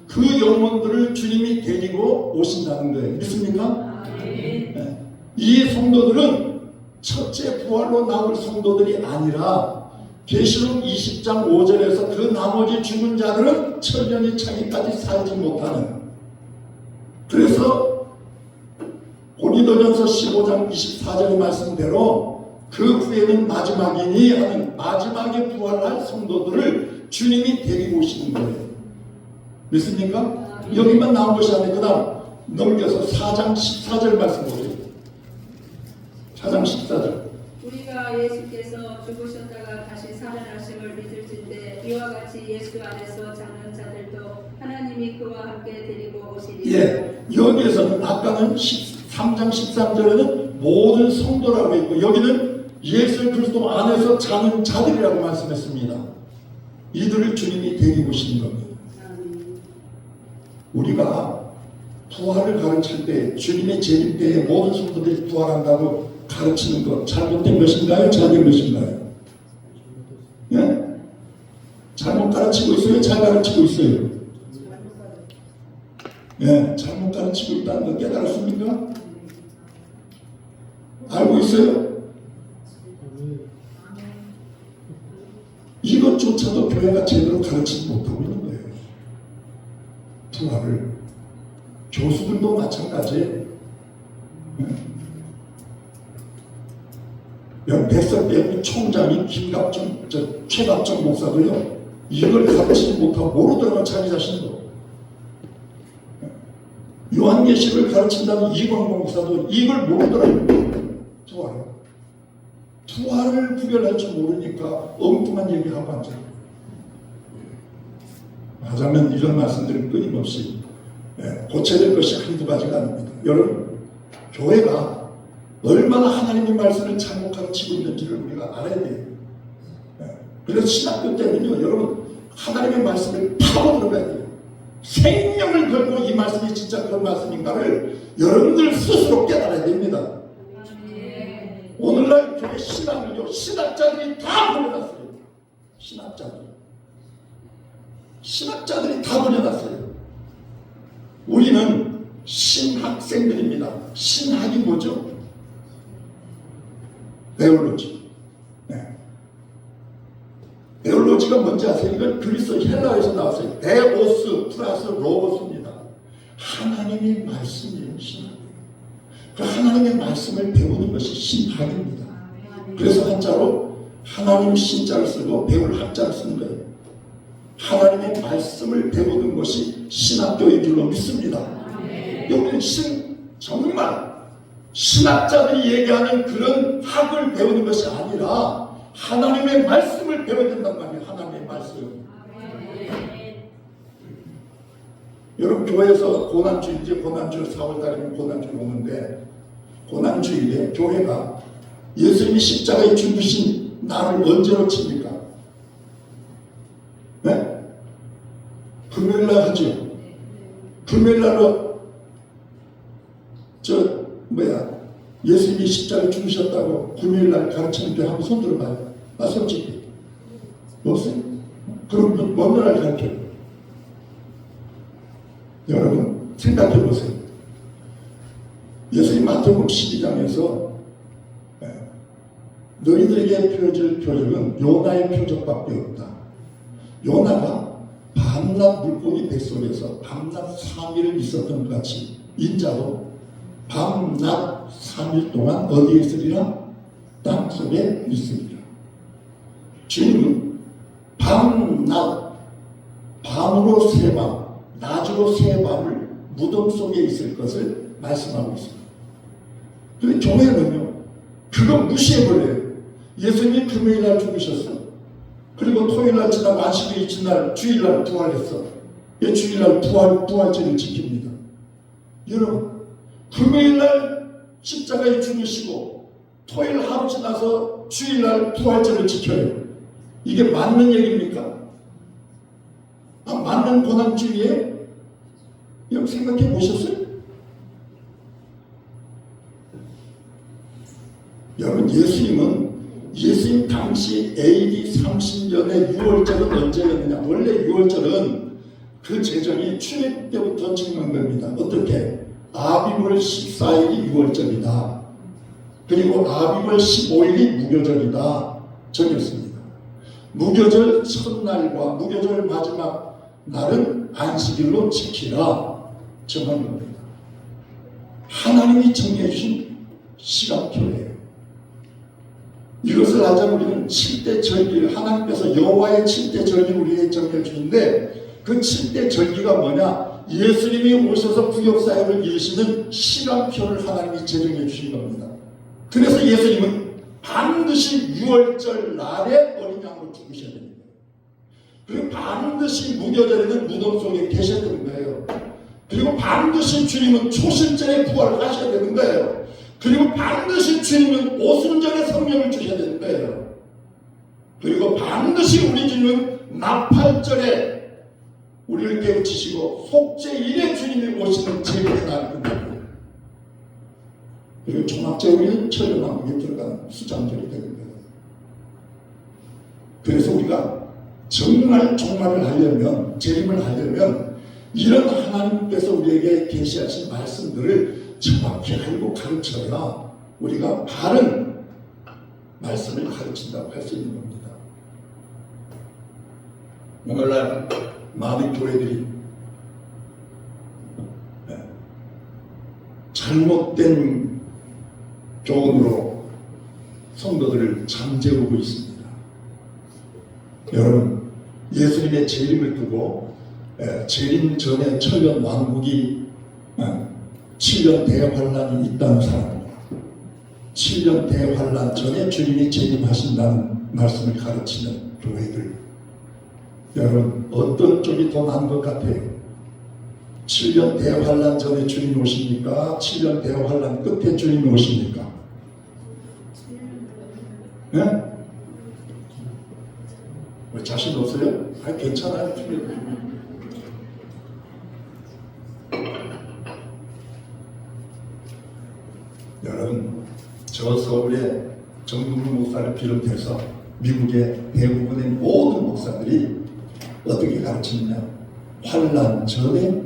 그 영혼들을 주님이 데리고 오신다는 거예요. 믿습니까? 네. 이 성도들은 첫째 부활로 나올 성도들이 아니라 계시록 20장 5절에서 그 나머지 죽은 자들은 천년이 차기까지 살지 못하는, 그래서 고린도전서 15장 24절의 말씀대로 그 후에는 마지막이니 하는 마지막에 부활할 성도들을 주님이 데리고 오시는 거예요. 믿습니까? 여기만 나온 것이 아니고 그 다음 넘겨서 4장 14절 말씀 보세요. 4장 14절. 우리가 예수께서 죽으셨다가 다시 살아나심을 믿을진대 이와 같이 예수 안에서 자는 자들도 하나님이 그와 함께 데리고 오시리라. 예, 여기에서는 아까는 3장 13절에는 모든 성도라고 했고 여기는 예수 그리스도 안에서 자는 자들이라고 말씀했습니다. 이들을 주님이 데리고 오시는 겁니다. 우리가 부활을 가르칠 때 주님의 재림 때에 모든 성도들이 부활한다고 가르치는 것 잘못된 것인가요? 잘된 것인가요? 예? 잘못 가르치고 있어요? 잘 가르치고 있어요? 예, 잘못 가르치고 있다는 거 깨달았습니까? 알고 있어요? 이것조차도 교회가 제대로 가르치지 못하고 있는 거예요. 부활을. 교수들도 마찬가지예요. 백석대학교 총장이 최갑정 목사도요, 이걸 가르치지 못하고 모르더라고요. 자기 자신도. 요한계시를 가르친다는 이광봉 목사도 이걸 모르더라고요. 부활을 구별할 줄 모르니까 엉뚱한 얘기하고 앉아요. 하자면 이런 말씀들은 끊임없이 고쳐야 될 것이 한두 가지가 아닙니다. 여러분, 교회가 얼마나 하나님의 말씀을 잘못 가르치고 있는지를 우리가 알아야 돼요. 그래서 신학교 때는요, 여러분, 하나님의 말씀을 파고 들어가야 돼요. 생명을 걸고 이 말씀이 진짜 그런 말씀인가를 여러분들 스스로 깨달아야 됩니다. 오늘날 교회 신학을요, 신학자들이 다 버려놨어요. 신학자들이 다 버려놨어요. 우리는 신학생들입니다. 신학이 뭐죠? 베올로지. 베올로지가 뭔지 아세요? 이건 그리스 헬라어에서 나왔어요. 데오스 플러스 로고스입니다. 하나님의 말씀이에요. 신학. 그 하나님의 말씀을 배우는 것이 신학입니다. 그래서 한자로 하나님 신자를 쓰고 배울 학자를 쓰는 거예요. 하나님의 말씀을 배우는 것이 신학교인 줄로 믿습니다. 여기는 정말 신학자들이 얘기하는 그런 학을 배우는 것이 아니라 하나님의 말씀을 배워야 된단 말이에요. 하나님의 말씀. 여러분, 교회에서 고난주일, 이제 고난주일 4월달이면 고난주일 오는데, 고난주일에 교회가 예수님이 십자가에 죽으신 날을 언제로 칩니까? 네? 금요일날 하죠. 금요일날로 예수님이 십자가에 죽으셨다고 금요일날 가르치는 게 한번 손 들어봐요. 솔직히 없어요? 그럼 어느 날 가르쳐요? 여러분 생각해 보세요. 예수님 마태복음 12장에서 너희들에게 펴질 표적은 요나의 표적밖에 없다. 요나가 밤낮 물고기 뱃속에서 밤낮 3일을 있었던 것 같이 인자도 밤낮 3일 동안 어디에 있으리라? 땅속에 있으리라. 주님은 밤낮, 밤으로 세 밤, 낮으로 세 밤을 무덤 속에 있을 것을 말씀하고 있습니다. 그런데 교회는요, 그거 무시해버려요. 예수님이 금요일날 죽으셨어. 그리고 토요일날 지나고 안식일 이튿날 주일날 부활했어. 주일날 부활절을 지킵니다. 여러분, 금요일날 십자가에 죽으시고 토요일 하루 지나서 주일날 부활절을 지켜요. 이게 맞는 얘기입니까? 맞는 고난주의예요? 여러분 생각해 보셨어요? 여러분 예수님 당시 AD 30년의 6월절은 언제였느냐? 원래 6월절은 그 제정이 출애굽 때부터 정한 겁니다. 어떻게? 아비월 14일이 6월절이다. 그리고 아비월 15일이 무교절이다. 정했습니다. 무교절 첫날과 무교절 마지막 날은 안식일로 지키라. 정한 겁니다. 하나님이 정해주신 시간표예요. 이것을 하자 우리는 7대 절기를 하나님께서 여호와의 7대 절기를 우리에게 정해주는데 그 7대 절기가 뭐냐? 예수님이 오셔서 구역사역을 이루시는 시간표를 하나님이 제정해 주신 겁니다. 그래서 예수님은 반드시 6월절 날에 어린 양으로 죽으셔야 됩니다. 그리고 반드시 무교절에는 무덤 속에 계셔야 되는 거예요. 그리고 반드시 주님은 초신절에 부활하셔야 되는 거예요. 그리고 반드시 주님은 오순절에 성령을 주셔야 되는 거예요. 그리고 반드시 우리 주님은 나팔절에 우리를 깨우치시고 속죄일에 주님이 오시는 제일의 날입니다. 그리고 종합제 우리는 천년왕국에 들어가는 수장절이 되는 거예요. 그래서 우리가 정말 종말을 하려면, 재림을 하려면 이런 하나님께서 우리에게 계시하신 말씀들을 정확히 알고 가르쳐야 우리가 바른 말씀을 가르친다고 할 수 있는 겁니다. 오늘날 많은 교회들이 잘못된 교훈으로 성도들을 잠재우고 있습니다. 여러분, 예수님의 재림을 두고 재림 전에 천년 왕국이 7년 대환란이 있다는 사람, 7년 대환란 전에 주님이 재림하신다는 말씀을 가르치는 교회들, 여러분 어떤 쪽이 더 나은 것 같아요? 7년 대환란 전에 주님이 오십니까? 7년 대환란 끝에 주님이 오십니까? 네? 왜 자신 없어요? 아니 괜찮아요. 여러분, 저 서울의 정동주 목사를 비롯해서 미국의 대부분의 모든 목사들이 어떻게 가르치느냐? 환란 전에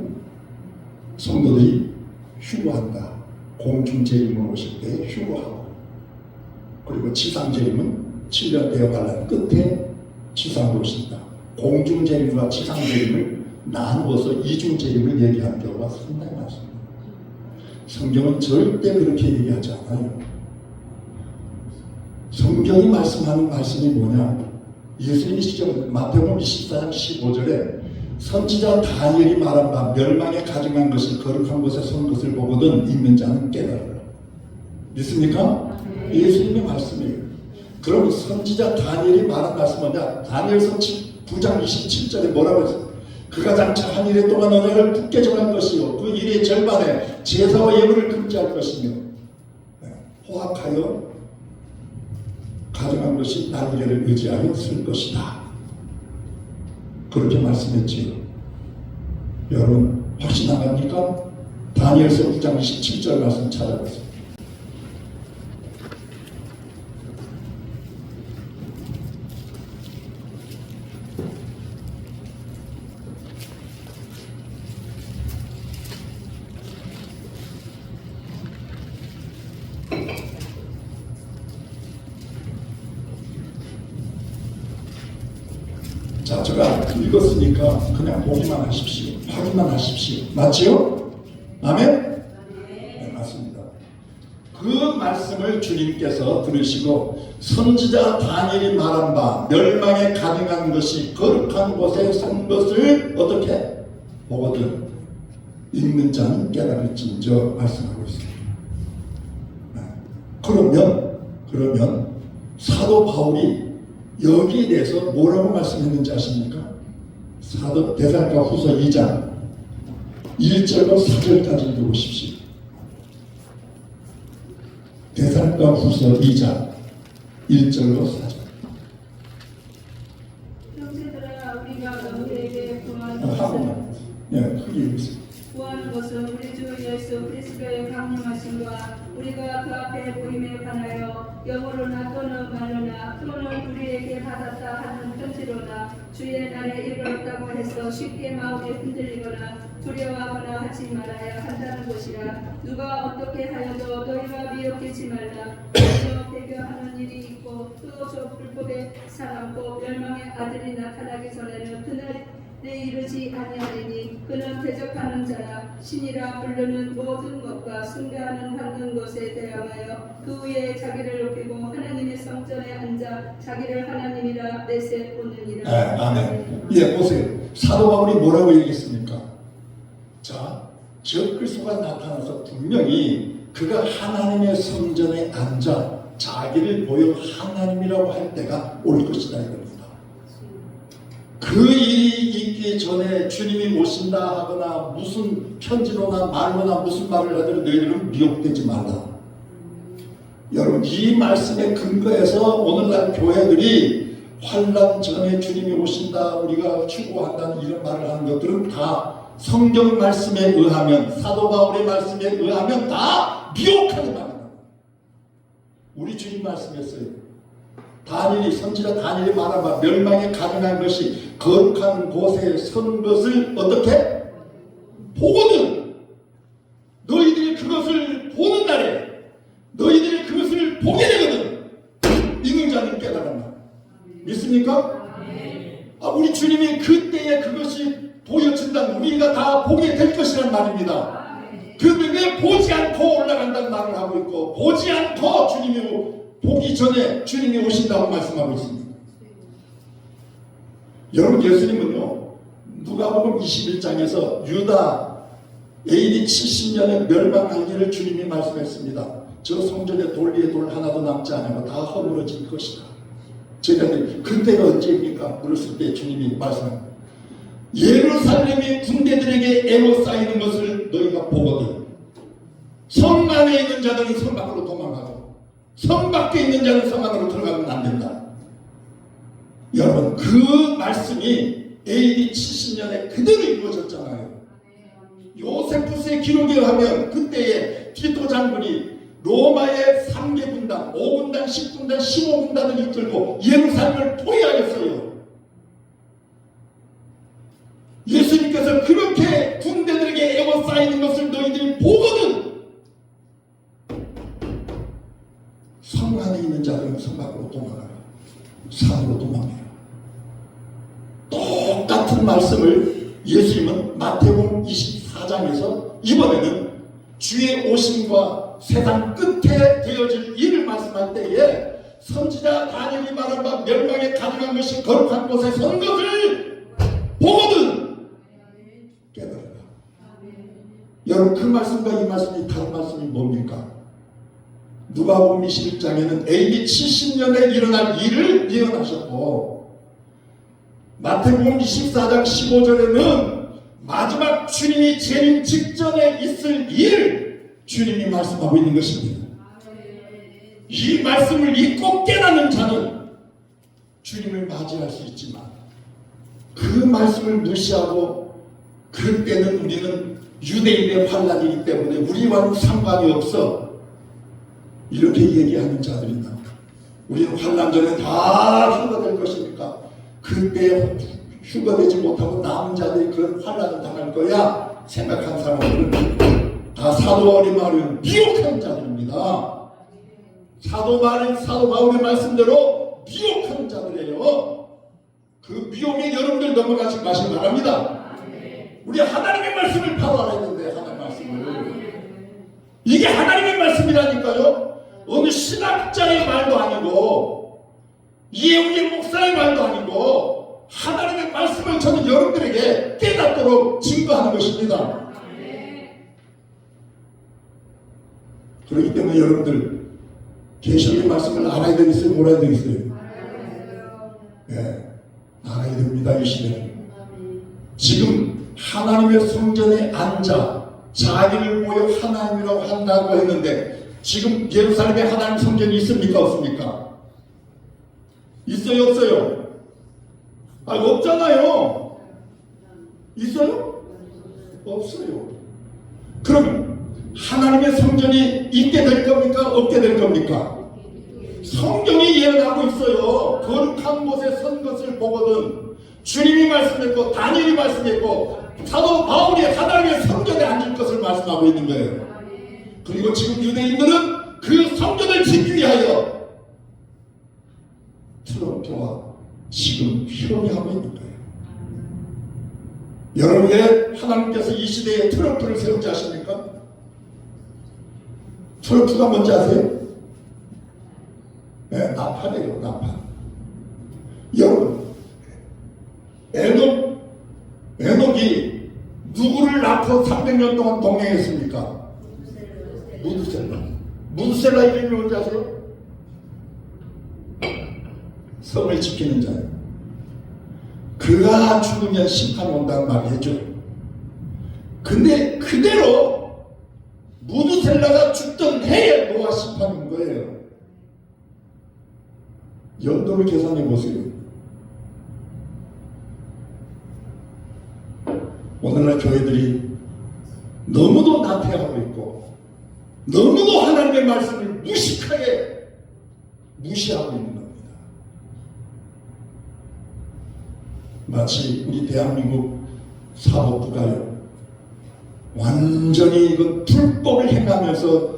성도들이 휴거한다. 공중재림을 오실 때 휴거하고, 그리고 지상재림은 7년 대환란 끝에 지상으로 오신다. 공중재림과 지상재림을 나누어서 이중재림을 얘기하는 경우가 상당히 많습니다. 성경은 절대 그렇게 얘기하지 않아요. 성경이 말씀하는 말씀이 뭐냐? 예수님이 직접 마태복음 24장 15절에 선지자 다니엘이 말한 바 멸망에 가증한 것이 거룩한 곳에 선 것을 보거든 있는 자는 깨달으라. 믿습니까? 예수님의 말씀이에요. 그럼 선지자 다니엘이 말한 말씀은 뭐냐? 다니엘서 9장 27절에 뭐라고 했어요? 그가 장차 한 일에 동안 언약을 굳게 정할 것이요 그 일의 절반에 제사와 예물을 금지할 것이며 호학하여 가정한 것이 날개를 의지하여 쓸 것이다. 그렇게 말씀했지요. 여러분 확신하십니까? 다니엘서 9장 27절 말씀 찾아보세요. 자, 제가 읽었으니까 그냥 보기만 하십시오. 확인만 하십시오. 맞지요? 아멘? 네, 맞습니다. 그 말씀을 주님께서 들으시고 선지자 다니엘이 말한 바 멸망에 가증한 것이 거룩한 곳에 선 것을 어떻게 보거든 읽는 자는 깨달을진저 말씀하고 있습니다. 그러면 사도 바울이 여기에 대해서 뭐라고 말씀했는지 아십니까? 사도 데살로니가 후서 2장 1절과 4절까지 읽어보십시오. 데살로니가 후서 2장 1절과 4절. 형제들아 우리가 너희에게 구하는 예, 크게 읽겠습니다. 구하는 것은 우리 주 예수 그리스도의 강림하심과 우리가 그 앞에 보임에 관하여 영으로나 또는 말로나 또는 우리에게 받았다 하는 편지로나 주의 날에 이르렀다고 해서 쉽게 마음이 흔들리거나 두려워하거나 하지 말아야 한다는 것이라. 누가 어떻게 하여도 너희가 미혹되지 말라. 먼저 배교하는 일이 있고 또 저 불법의 사람고 멸망의 아들이 나타나기 전에는 그날에 이르지 아니하리니 그는 대적하는 자라. 신이라 부르는 모든 것과 숭배하는 받는 것에 대하여 그 위에 자기를 높이고 하나님의 성전에 앉아 자기를 하나님이라 내세우느니라. 네, 아멘. 예, 보세요. 사도 바울이 뭐라고 얘기했습니까? 자, 적그리스도가 나타나서 분명히 그가 하나님의 성전에 앉아 자기를 보여 하나님이라고 할 때가 올 것이다 이겁니다. 그 일이 있기 전에 주님이 오신다 하거나 무슨 편지로나 말로나 무슨 말을 하더라도 너희들은 미혹되지 말라. 여러분, 이 말씀에 근거해서 오늘날 교회들이 환난 전에 주님이 오신다, 우리가 추구한다는 이런 말을 하는 것들은 다 성경 말씀에 의하면, 사도 바울의 말씀에 의하면 다 미혹하는 말입니다. 우리 주님 말씀했어요. 다니엘이, 선지자 다니엘이 말하면 멸망에 가증한 것이 거룩한 곳에 선 것을 어떻게? 보거든. 너희들이 그것을 보는 날에 너희들이 그것을 보게 되거든. 믿는 자는 깨달았나? 믿습니까? 우리 주님이 그때에 그것이 보여진다면 우리가 다 보게 될 것이란 말입니다. 그런데 왜 보지 않고 올라간다는 말을 하고 있고, 보지 않고 주님이 보기 전에 주님이 오신다고 말씀하고 있습니다. 여러분, 예수님은요, 누가복음 21장에서 유다 AD 70년에 멸망하기를 주님이 말씀했습니다. 저 성전에 돌 위에 돌 하나도 남지 않으면 다 허물어질 것이다. 제가 그때가 언제입니까? 물었을 때 주님이 말씀합니다. 예루살렘이 군대들에게 에워싸이는 것을 너희가 보거든. 성 안에 있는 자들은 성 밖으로 도망가고 성 밖에 있는 자는 성 안으로 들어가면 안 된다. 여러분, 그 말씀이 AD 70년에 그대로 이루어졌잖아요. 요세푸스의 기록에 의하면 그때에 티토 장군이 로마의 3개 군단, 5군단, 10군단, 15군단을 이끌고 예루살렘을 포위하였어요. 예수님께서 그렇게 군대들에게 에워싸이는 것을 너희들이 보거든. 성 안에 있는 자들은 성 밖으로 도망가라. 산으로 도망가라. 똑같은 말씀을 예수님은 마태복음 24장에서 이번에는 주의 오심과 세상 끝에 되어질 일을 말씀할 때에 선지자 다니엘이 말한 바 멸망에 가증한 것이 거룩한 곳에 선 것을 보거든. 깨달아라. 여러분, 그 말씀과 이 말씀이 다른 말씀이 뭡니까? 누가복음 21장에는 AD 70년에 일어날 일을 예언하셨고, 마태복음 24장 15절에는 마지막 주님이 재림 직전에 있을 일 주님이 말씀하고 있는 것입니다. 이 말씀을 잊고 깨닫는 자는 주님을 맞이할 수 있지만 그 말씀을 무시하고 그때는 우리는 유대인의 환란이기 때문에 우리와는 상관이 없어 이렇게 얘기하는 자들이다. 우리는 환란 전에 다 휴거될 것이니까 그때 휴거되지 못하고 남은 자들이 그런 환란을 당할 거야 생각한 사람들은 다 사도 바울의 말은 미혹한 자들입니다. 사도 바울의 말씀대로 미혹한 자들이에요. 그 미혹에 여러분들 넘어가지 마시기 바랍니다. 우리 하나님의 말씀을 바로 알아야 되는데, 하나님의 말씀을. 이게 하나님의 말씀이라니까요. 어느 신학자의 말도 아니고 이해웅의 목사의 말도 아니고 하나님의 말씀을 저는 여러분들에게 깨닫도록 증거하는 것입니다. 그렇기 때문에 여러분들 계시록의 말씀을 알아야 되겠어요? 몰라야 되겠어요? 네, 알아야 됩니다. 이 시대는 지금 하나님의 성전에 앉아 자기를 보여 하나님이라고 한다고 했는데 지금 예루살렘에 하나님 성전이 있습니까? 없습니까? 있어요? 없어요? 없잖아요. 있어요? 없어요. 그럼 하나님의 성전이 있게 될 겁니까? 없게 될 겁니까? 성경이 예언하고 있어요. 거룩한 곳에 선 것을 보거든 주님이 말씀했고 다니엘이 말씀했고 사도 바울이 하나님의 성전에 앉을 것을 말씀하고 있는 거예요. 그리고 지금 유대인들은 그 성전을 지키기 위하여 트럼프와 지금 협의하고 있는 거예요. 여러분 왜 하나님께서 이 시대에 트럼프를 세우지 아십니까? 트럼프가 뭔지 아세요? 네, 나팔이에요. 나팔. 여러분 에녹이 누구를 낳고 300년 동안 동행했습니까? 무드셀라 이름이 뭔지 아세요? 성을 지키는 자예요. 그가 죽으면 심판이 온다는 말이죠. 근데 그대로 무드셀라가 죽던 해에 노아 심판이 온 거예요. 연도를 계산해 보세요. 오늘날 교회들이 너무도 나태하고 있고 너무도 하나님의 말씀을 무식하게 무시하고 있는 겁니다. 마치 우리 대한민국 사법부가요 완전히 이건 불법을 행하면서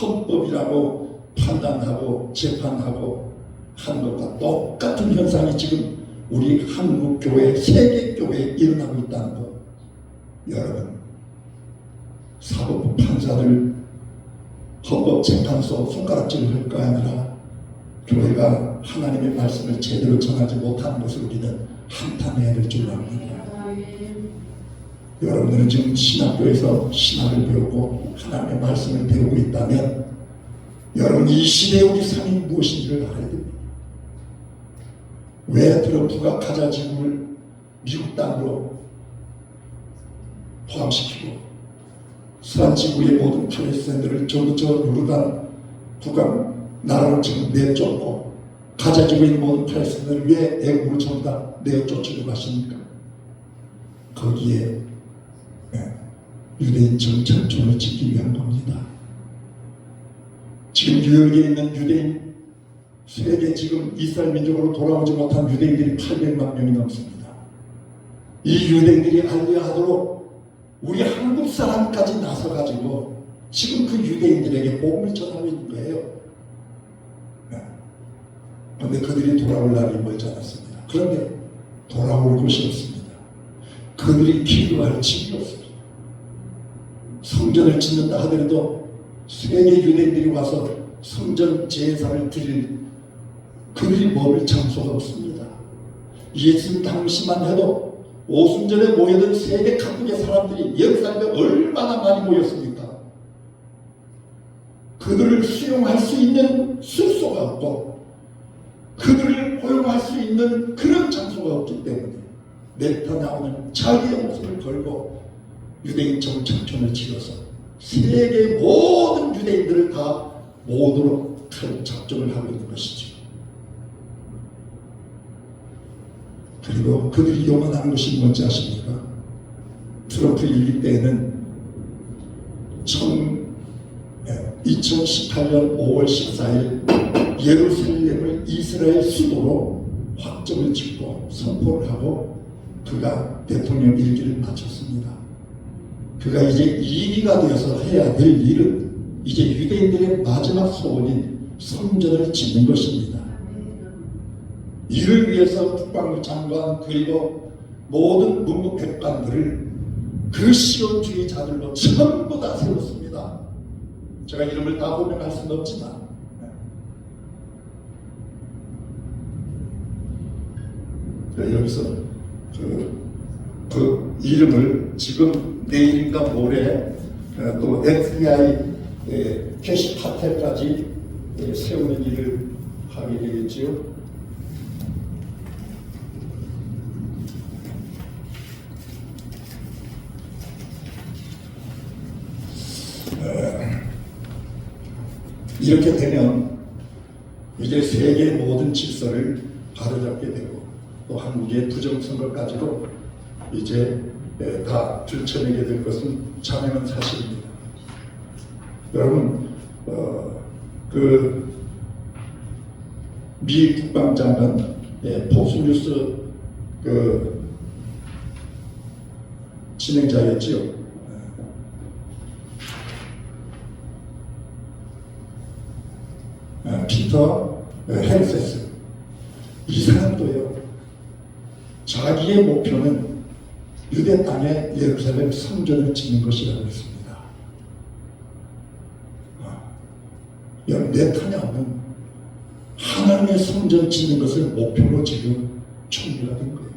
헌법이라고 판단하고 재판하고 하는 것과 똑같은 현상이 지금 우리 한국 교회, 세계 교회에 일어나고 있다는 것. 여러분, 사법부 판사들 헌법재판소 손가락질을 할 거 아니라 교회가 하나님의 말씀을 제대로 전하지 못하는 것을 우리는 한탄해야 될 줄 압니다. 여러분들은 지금 신학교에서 신학을 배우고 하나님의 말씀을 배우고 있다면 여러분 이 시대의 우리 삶이 무엇인지를 알아야 됩니다. 왜 트럼프가 가자 지구를 미국 땅으로 포함시키고 서한 지구의 모든 팔레스타인들을 전부 저 요르단 북한 나라로 지금 내쫓고 가자 지구에 있는 모든 팔레스타인들을 왜 애국으로 전부 다 내쫓으려고 하십니까? 거기에 유대인 정착촌을 지키기 위한 겁니다. 지금 뉴욕에 있는 유대인 세계 지금 이스라엘 민족으로 돌아오지 못한 유대인들이 800만 명이 넘습니다. 이 유대인들이 알려하도록 우리 한국 사람까지 나서가지고 지금 그 유대인들에게 복음을 전하고 있는 거예요. 그런데 그들이 돌아올 날이 멀지 않았습니다. 그런데 돌아올 곳이 없습니다. 그들이 기도할 집이 없습니다. 성전을 짓는다 하더라도 세계 유대인들이 와서 성전 제사를 드릴 그들이 먹을 장소가 없습니다. 예수님 당시만 해도 오순절에 모여든 세계 각국의 사람들이 예루살렘에 얼마나 많이 모였습니까? 그들을 수용할 수 있는 숙소가 없고 그들을 포용할 수 있는 그런 장소가 없기 때문에 네타냐후는 자기의 목숨을 걸고 유대인 정착촌을 지어서 세계 모든 유대인들을 다 모도록 큰 작정을 하고 있는 것이죠. 그리고 그들이 요만한 것이 뭔지 아십니까? 트럼프 일기 때에는 2018년 5월 14일 예루살렘을 이스라엘 수도로 확정을 짓고 선포를 하고 그가 대통령 일기를 마쳤습니다. 그가 이제 2기가 되어서 해야 될 일은 이제 유대인들의 마지막 소원인 성전을 짓는 것입니다. 이를 위해서 국방부 장관 그리고 모든 문무백관들을 그 시온주의자들로 전부 다 세웠습니다. 제가 이름을 다 호명할 수는 없지만 여기서 그 이름을 지금 내일인가 모레 또 FBI 게시파텔까지 세우는 일을 하게 되겠지요. 이렇게 되면 이제 세계의 모든 질서를 바로잡게 되고 또 한국의 부정선거까지도 이제 다 들춰내게 될 것은 자명한 사실입니다. 여러분, 미 국방장관 폭스뉴스 진행자였지요. 피터 헨세스. 이 사람도요, 자기의 목표는 유대 땅에 예루살렘 성전을 짓는 것이라고 했습니다. 네타냐후는 하나님의 성전 짓는 것을 목표로 지금 준비가 된 거예요.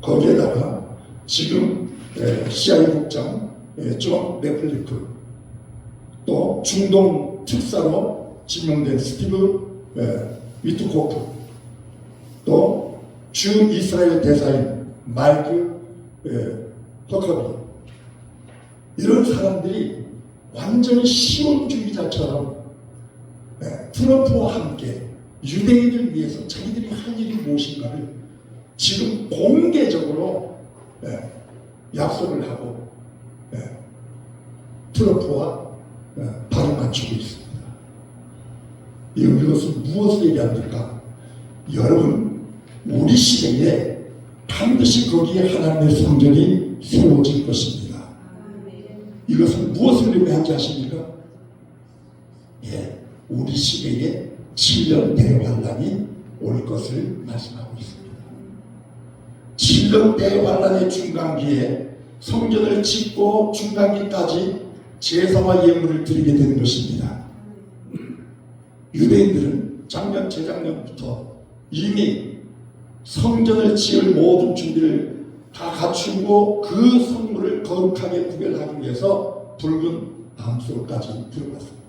거기에다가 지금 CIA 국장 존 레플리크, 또 중동 특사로 지명된 스티브 위트코프, 또 주 이스라엘 대사인 마이크 허커비, 이런 사람들이 완전히 시온주의자처럼 트럼프와 함께 유대인을 위해서 자기들이 할 일이 무엇인가를 지금 공개적으로 약속을 하고 트럼프와 발을 맞추고 있습니다. 이것은 무엇을 얘기합니까? 여러분, 우리 시대에 반드시 거기에 하나님의 성전이 세워질 것입니다. 이것은 무엇을 의미하는지 아십니까? 우리 시대에 7년 대환란이 올 것을 말씀하고 있습니다. 7년 대환란의 중간기에 성전을 짓고 중간기까지 제사와 예물을 드리게 되는 것입니다. 유대인들은 작년, 재작년부터 이미 성전을 지을 모든 준비를 다 갖추고 그 성물을 거룩하게 구별하기 위해서 붉은 암소까지 들어갔습니다.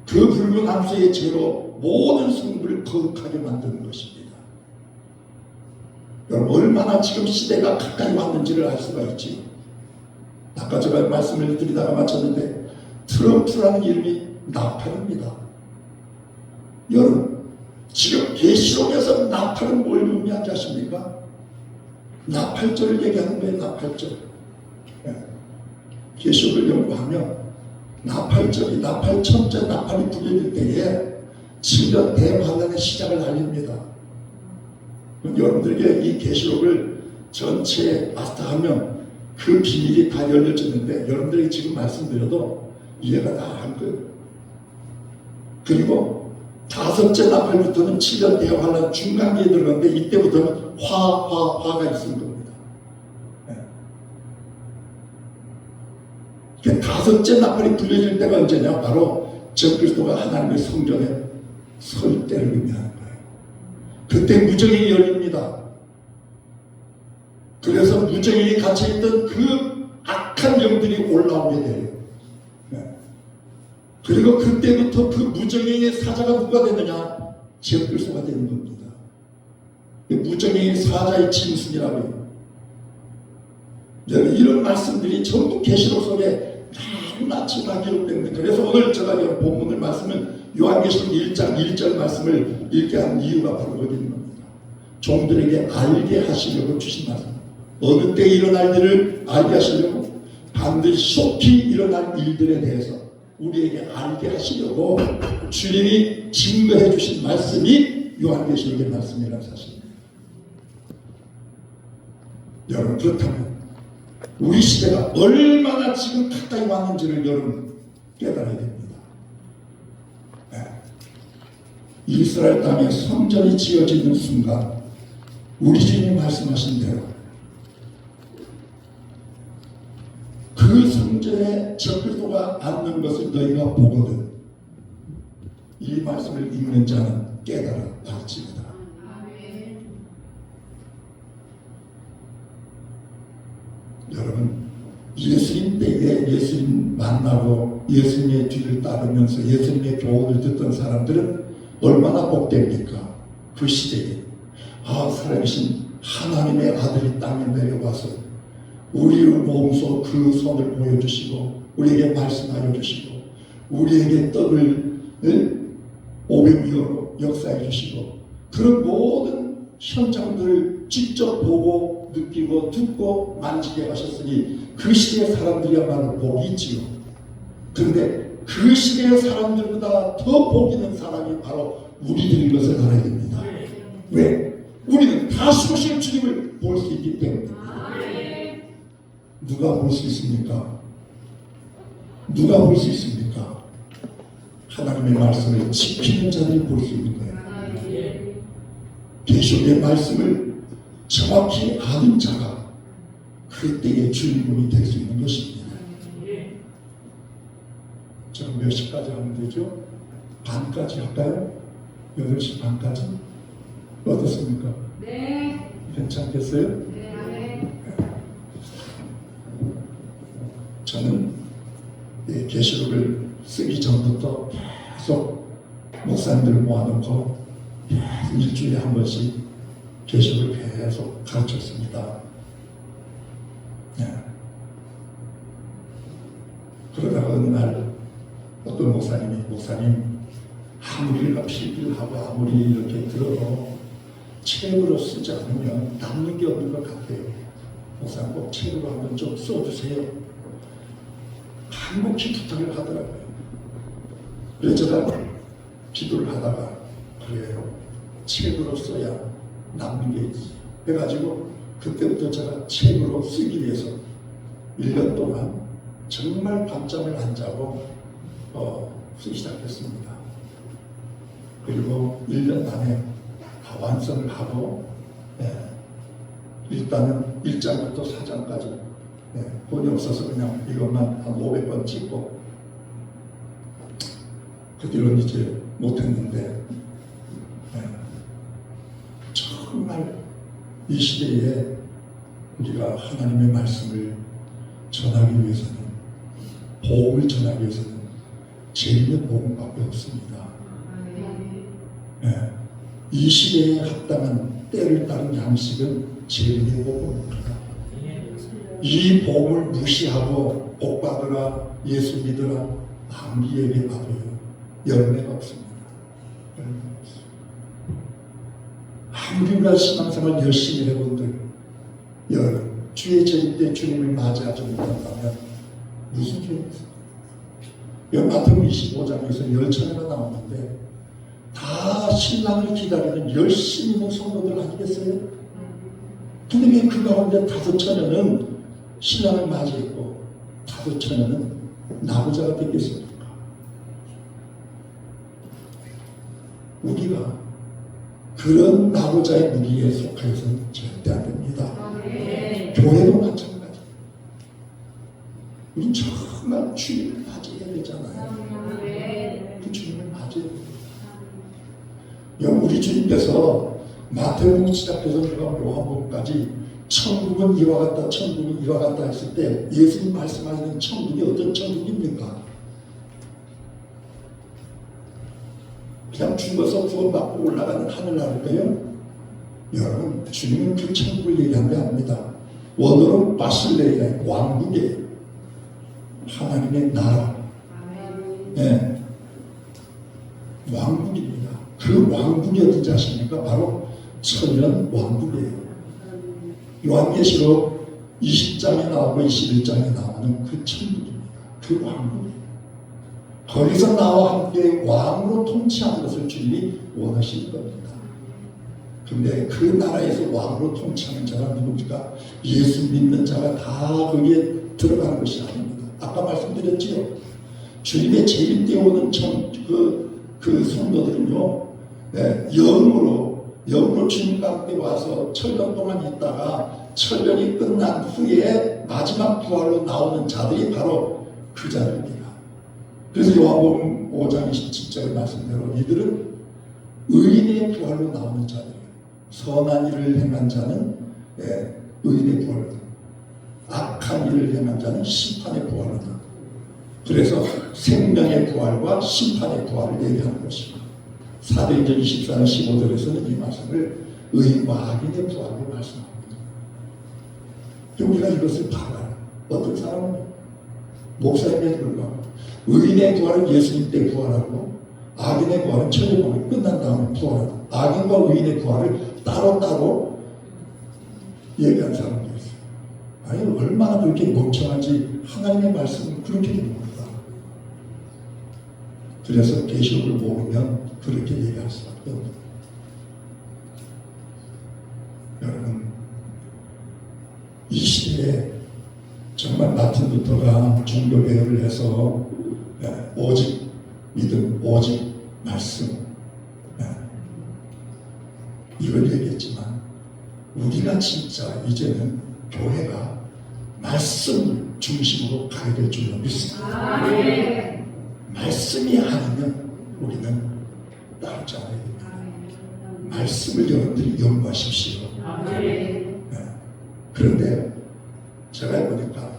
그 붉은 암소의 죄로 모든 성물을 거룩하게 만드는 것입니다. 여러분, 얼마나 지금 시대가 가까이 왔는지를 알 수가 있지. 아까 제가 말씀을 드리다가 마쳤는데, 트럼프라는 이름이 나팔입니다. 여러분, 지금 계시록에서 나팔은 뭘 의미하지 아십니까? 나팔절을 얘기하는 거예요. 나팔절. 계시록을 연구하면 나팔절이, 나팔 천째 나팔이 부겨질 때에 7년 대환란의 시작을 알립니다. 여러분들에게 이 계시록을 전체에 마스터하면 그 비밀이 다 열려졌는데, 여러분들에게 지금 말씀드려도 이해가 다 할 거예요. 그리고 5째 나팔부터는 7년 대환란 중간기에 들어가는데, 이때부터는 화가 있을 겁니다. 5째 나팔이 불려질 때가 언제냐? 바로 적그리스도가 하나님의 성전에 설 때를 의미하는 거예요. 그때 무정인이 열립니다. 그래서 무정인이 갇혀있던 그 악한 영들이 올라오게 돼요. 그리고 그때부터 그 무정인의 사자가 누가 되느냐? 적그리스도가 되는 겁니다. 무정인의 사자의 짐승이라고 해요. 이런 말씀들이 전부 계시록 속에 낱낱이 다 기록됩니다. 그래서 오늘 제가 본문을 말씀은 요한계시록 1장 1절 말씀을 읽게 한 이유가 바로 여기 있는 겁니다. 종들에게 알게 하시려고 주신 말씀. 어느 때 일어날 일을 알게 하시려고, 반드시 속히 일어날 일들에 대해서 우리에게 알게 하시려고 주님이 증거해 주신 말씀이 요한계시록의 말씀이라는 사실입니다. 여러분, 그렇다면 우리 시대가 얼마나 지금 가까이 왔는지를 여러분 깨달아야 됩니다. 이스라엘 땅에 성전이 지어지는 순간 우리 주님이 말씀하신 대로 그 성전에 적그리스도가 앉는 것을 너희가 보거든 이 말씀을 읽는 자는 깨달아 알지니라. 여러분, 예수님 때에 예수님 만나고 예수님의 뒤를 따르면서 예수님의 교훈을 듣던 사람들은 얼마나 복됩니까? 그 시대에 살아계신 하나님의 아들이 땅에 내려와서 우리의 몸소 그 손을 보여주시고 우리에게 말씀하여 주시고 우리에게 떡을 500여로 역사해 주시고 그런 모든 현장들을 직접 보고 보고 느끼고 듣고 만지게 하셨으니 그 시대의 사람들이야말로 복이 있지요. 그런데 그 시대의 사람들보다 더 복 있는 사람이 바로 우리들인 것을 알아야 됩니다. 왜? 우리는 다 수고하실 주님을 볼 수 있기 때문에. 누가 볼 수 있습니까? 누가 볼 수 있습니까? 하나님의 말씀을 지키는 자들이 볼 수 있는 거예요. 계시록의 말씀을 정확히 아는 자가 그때의 주인공이 될 수 있는 것입니다. 지금 몇 시까지 하면 되죠? 반까지 할까요? 8시 반까지? 어떻습니까? 네. 괜찮겠어요? 네. 저는 이 계시록을 쓰기 전부터 계속 목사님들 모아놓고 계속 일주일에 한 번씩 계시록을 계속 가르쳤습니다. 네. 그러다가 어느 날 어떤 목사님 아무리 우리가 필기를 하고 아무리 이렇게 들어도 책으로 쓰지 않으면 남는 게 없는 것 같아요. 목사님 꼭 책으로 한번 좀 써주세요. 간곡히 부탁을 하더라고요. 그래서 제가 기도를 하다가 그래요. 책으로 써야 남는 게 있지. 그래가지고 그때부터 제가 책으로 쓰기 위해서 1년 동안 정말 밤잠을 안 자고 쓰기 시작했습니다. 그리고 1년 만에 다 완성을 하고 일단은 1장부터 4장까지 본이 없어서 그냥 이것만 한 500번 찍고 그 뒤로는 이제 못했는데 정말 이 시대에 우리가 하나님의 말씀을 전하기 위해서는 복음을 전하기 위해서는 재미있는 복음밖에 없습니다. 이 시대에 합당한 때를 따른 양식은 재미있는 복음입니다. 이 복음을 무시하고 복 받으라 예수 믿으라 아무리에게 받아요. 열매가 없습니다. 열매가 없습니다. 아무리 우리가 신앙생활 열심히 해본들 주의 재림 때 주님을 맞이하지 못한다면 무슨 죄입니까? 마태복음 25장에서 10처녀가 나오는데 다 신랑을 기다리는 열심히 있는 성도들 아니겠어요? 근데 왜 그 가운데 5처녀는 신랑을 맞이했고 5처녀는 나부자가 되겠습니까? 우리가 그런 나부자의 무리에 속하여서는 절대 안 됩니다. 교회도 마찬가지. 우린 정말 주님을 맞이해야 되잖아요. 그 주님을 맞이해야 돼요. 우리 주님께서 마태복음 시작해서 요한복음까지 천국은 이와 같다, 천국은 이와 같다 했을 때 예수님 말씀하시는 천국이 어떤 천국입니까? 그냥 죽어서 구원받고 올라가는 하늘나라일까요? 여러분, 주님은 그 천국을 얘기한 게 아닙니다. 원어로 바실레이아의 왕국이에요. 하나님의 나라. 네. 왕국입니다. 그 왕국이 어딘지 아십니까? 바로 천년 왕국이에요. 요한계시록 20장에 나오고 21장에 나오는 그 천국입니다. 그 왕국이에요. 거기서 나와 함께 왕으로 통치하는 것을 주님이 원하시는 겁니다. 근데 그 나라에서 왕으로 통치하는 자가 누굽니까? 예수 믿는 자가 다 거기에 들어가는 것이 아닙니다. 아까 말씀드렸지요. 주님의 재림 때 오는 그 성도들은요, 영으로 주님 가운데 와서 천년 동안 있다가 천년이 끝난 후에 마지막 부활로 나오는 자들이 바로 그 자들입니다. 그래서 요한복음 5장 27절의 말씀대로 이들은 의인의 부활로 나오는 자들이에요. 선한 일을 행한 자는 의인의 부활로, 악한 일을 행한 자는 심판의 부활로 나옵니다. 그래서 생명의 부활과 심판의 부활을 얘기하는 것입니다. 사도행전 24장 15절에서는 이 말씀을 의인과 악인의 부활로 말씀합니다. 우리가 이것을 알아요. 어떤 사람은 목사님에 불과하고 의인의 부활은 예수님 때 부활하고 악인의 부활은 천년왕국이 끝난 다음에 부활하고 악인과 의인의 부활을 따로따로 얘기한 사람도 있어요. 아니 얼마나 그렇게 멍청한지 하나님의 말씀은 그렇게 됩니다. 그래서 계시록을 모르면 그렇게 얘기할 수밖에 없는 거예요. 여러분, 이 시대에 정말 마틴 루터가 종교 개혁을 해서 오직 믿음, 오직 말씀 이걸 얘기했지만 우리가 진짜 이제는 교회가 말씀 중심으로 가야 될 줄로 믿습니다. 말씀이 아니면 우리는 따르지 않아야 됩니다. 말씀을 여러분들이 연구하십시오. 그런데 제가 보니까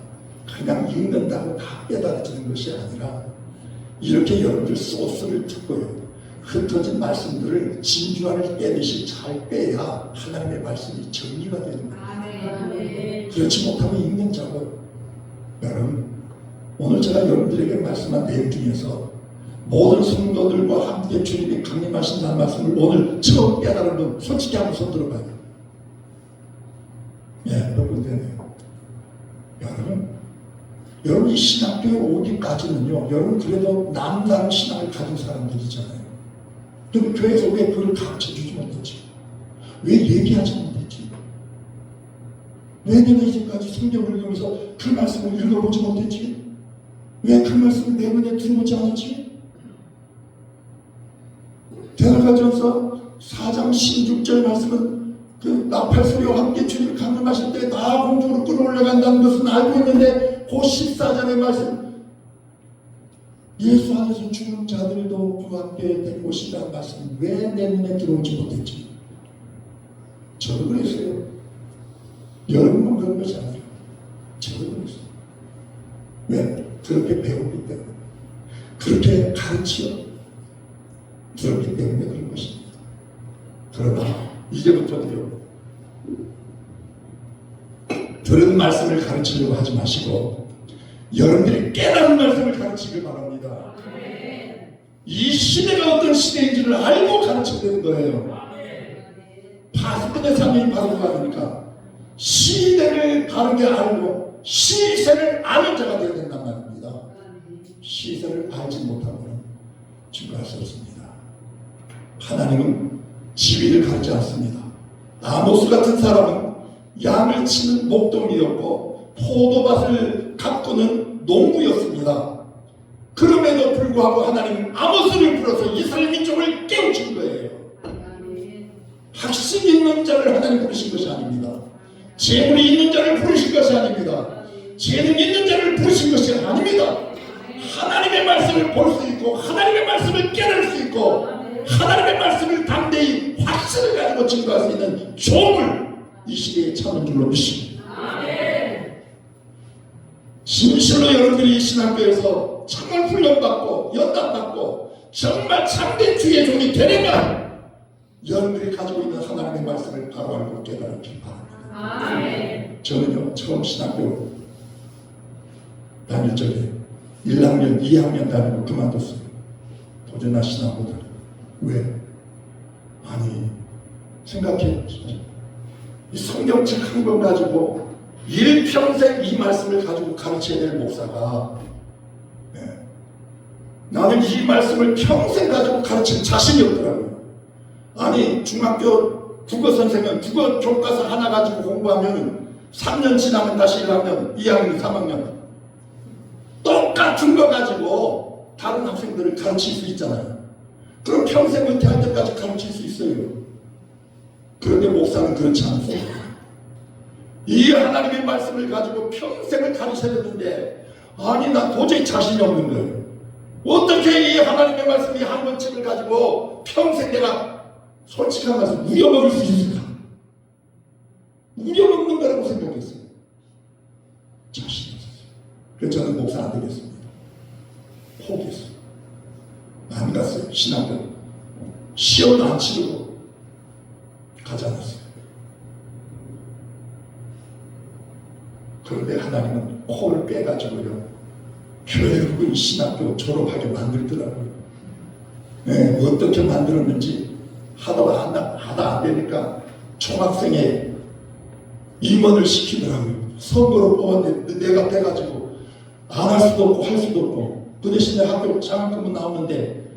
그냥 읽는다고 다 깨달아지는 것이 아니라 이렇게 여러분들 소스를 듣고요. 흩어진 말씀들을 진주안을 빼듯이 잘 빼야 하나님의 말씀이 정리가 되는 거예요. 그렇지 못하면 읽는 작업. 여러분, 오늘 제가 여러분들에게 말씀한 내용 중에서 모든 성도들과 함께 주님이 강림하신다는 말씀을 오늘 처음 깨달은 분 솔직히 한번 손 들어봐요. 몇 분 되네요. 여러분 이 신학교에 오기까지는요, 여러분 그래도 남다른 신앙을 가진 사람들이잖아요. 그럼 교회에서 왜 그걸 가르쳐 주지 못했지? 왜 얘기하지 못했지? 왜 내가 이제까지 성경을 읽으면서 그 말씀을 읽어보지 못했지? 왜 그 말씀을 내 눈에 들어보지 않았지? 데살로니가전서 4장 16절 말씀은 그 나팔 소리와 함께 주님 강림하실 때 다 공중으로 끌어올라간다는 것은 알고 있는데 그 14절의 말씀 예수 안에서 죽은 자들도 그와 함께 될 것이라는 말씀 왜 내 눈에 들어오지 못했지? 저도 그랬어요. 여러분만 그런 것이 아니라 저도 그랬어요. 왜? 그렇게 배웠기 때문에 그렇게 가르치어 들었기 때문에 그런 것입니다. 그러나 이제부터는요, 들은 말씀을 가르치려고 하지 마시고 여러분들이 깨달은 말씀을 가르치길 바랍니다. 이 시대가 어떤 시대인지를 알고 가르쳐야 되는 거예요. 파수꾼의 삶이 바로 그러니까 시대를 바르게 알고 시세를 아는 자가 되어야 된단 말입니다. 시세를 알지 못하면 증거할 수 없습니다. 하나님은 지위를 가리지 않습니다. 아모스 같은 사람은 양을 치는 목동이었고 포도밭을 가꾸는 농부였습니다. 그럼에도 불구하고 하나님은 아모스를 불러서 이스라엘 민족을 깨우친 거예요. 학식 있는 자를 하나님 부르신 것이 아닙니다. 재물이 있는 자를 부르신 것이 아닙니다. 재능 있는 자를 부르신 것이 아닙니다. 하나님의 말씀을 볼 수 있고 하나님의 말씀을 깨달을 수 있고 하나님의 말씀을 담대히 확신을 가지고 증거할 수 있는 종을 이 시대에 찾는 줄로 믿습니다. 진실로 여러분들이 이 신학교에서 참을 훈련받고 연단받고 정말 참된 주의 종이 되려면 여러분들이 가지고 있는 하나님의 말씀을 바로 알고 깨달기 바랍니다. 저는요 처음 신학교 다닐 적에 1학년, 2학년 다니고 그만뒀어요. 도저히 나 신학 못하고. 왜? 아니 생각해 보시죠. 이 성경책 한 권 가지고 일평생 이 말씀을 가지고 가르쳐야 될 목사가 나는 이 말씀을 평생 가지고 가르칠 자신이 없더라고요. 아니 중학교 국어 선생은 국어 교과서 하나 가지고 공부하면 3년 지나면 다시 1학년, 2학년, 3학년 똑같은 거 가지고 다른 학생들을 가르칠 수 있잖아요. 그럼 평생 은퇴할 때까지 가르칠 수 있어요. 그런데 목사는 그렇지 않습니다. 이 하나님의 말씀을 가지고 평생을 가르쳐야 되는데 아니 나 도저히 자신이 없는 거예요. 어떻게 이 하나님의 말씀이 한 권책을 가지고 평생 내가 솔직한 말씀 우려먹을 수 있을까? 우려먹는 거라고 생각했어요. 자신이 없었어요. 그래서 저는 목사 안 되겠습니다. 포기했어요. 안 갔어요. 신학교 시험도 안 치르고 가지 않았어요. 그런데 하나님은 코를 빼가지고요 결국은 신학교 졸업하게 만들더라고요. 네, 어떻게 만들었는지 하다 안 되니까 총학생회 임원을 시키더라고요. 선거로 뽑았는데 내가 빼가지고 안 할 수도 없고 할 수도 없고 그 대신에 학교 장학금은 나오는데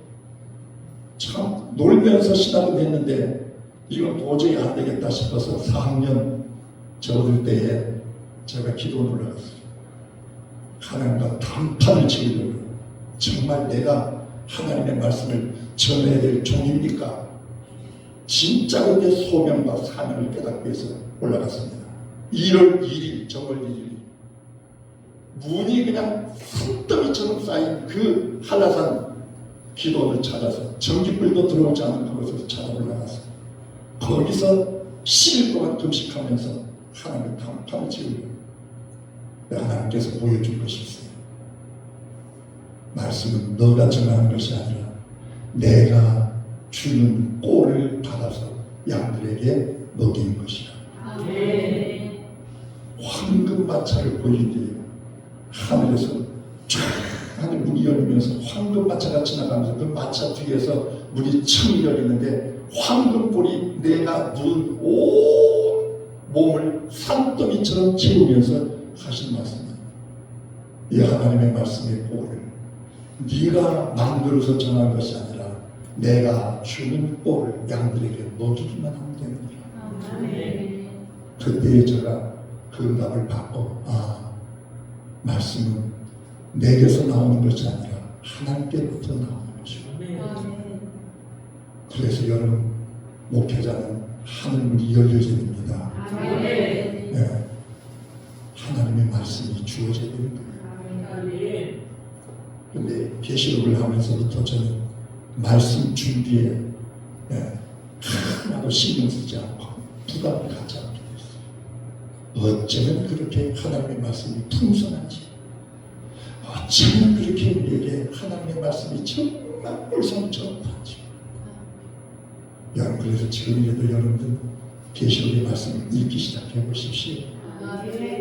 참 놀면서 신학을 했는데 이건 도저히 안 되겠다 싶어서 4학년 접어들 때에 제가 기도를 올라갔어요. 하나님과 단판을 지으려고 정말 내가 하나님의 말씀을 전해야 될 종입니까? 진짜로 내 소명과 사명을 깨닫기 위해서 올라갔습니다. 1월 1일 정월 1일 문이 그냥 산더미처럼 쌓인 그 한라산 기도를 찾아서 전기불도 들어오지 않은 그곳에서 찾아 올라갔어요. 거기서 10일 동안 금식하면서 하나님의 단판을 지으려고 하나님께서 보여준 것이 있어요. 말씀은 너가 정하는 것이 아니라 내가 주는 꼴을 받아서 양들에게 먹이는 것이라. 황금 마차를 보이는데요. 하늘에서 쫙 하늘 문이 열리면서 황금 마차가 지나가면서 그 마차 뒤에서 문이 청 열리는데 황금볼이 내가 누운 온 몸을 산더미처럼 채우면서 하신 말씀입니다. 이 하나님의 말씀의 꼴을 네가 만들어서 정한 것이 아니라 내가 주는 꼴을 양들에게 먹이기만 하면 되느니라. 그때에 제가 그 응답을 받고 말씀은 내게서 나오는 것이 아니라 하나님께부터 나오는 것이고 그래서 여러분 목회자는 하늘문이 열려져야 됩니다. 네. 하나님의 말씀이 주어져야 되는 거예요. 근데 계시록을 하면서부터 저는 말씀 준비에 하나도 신경 쓰지 않고 부담을 갖지 않게 됐어요. 어쩌면 그렇게 하나님의 말씀이 풍성한지, 어쩌면 그렇게 우리에게 하나님의 말씀이 정말 물성처럼 한지. 여러분 그래서 지금이라도 여러분들 계시록의 말씀을 읽기 시작해 보십시오.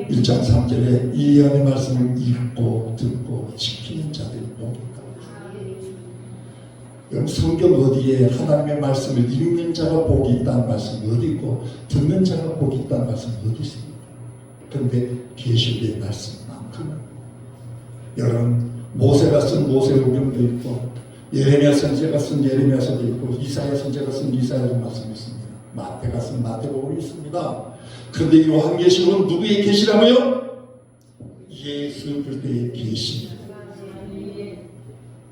1장 3절에 이 예언의 말씀을 읽고 듣고 지키는 자들이 복이 있다. 여러분 성경 어디에 하나님의 말씀을 읽는 자가 복이 있다는 말씀이 어디 있고 듣는 자가 복이 있다는 말씀이 어디 있습니까? 그런데 계시록의 말씀만큼은 여러분 모세가 쓴 모세오경도 있고 예레미야 선지자가 쓴 예레미야서도 있고 이사야 선지자가 쓴 이사야서 말씀이 있습니다. 마태가 쓴 마태복음이 있습니다. 그런데 요한계시록은 누구의 계시라고요? 예수 그리스도의 계시입니다.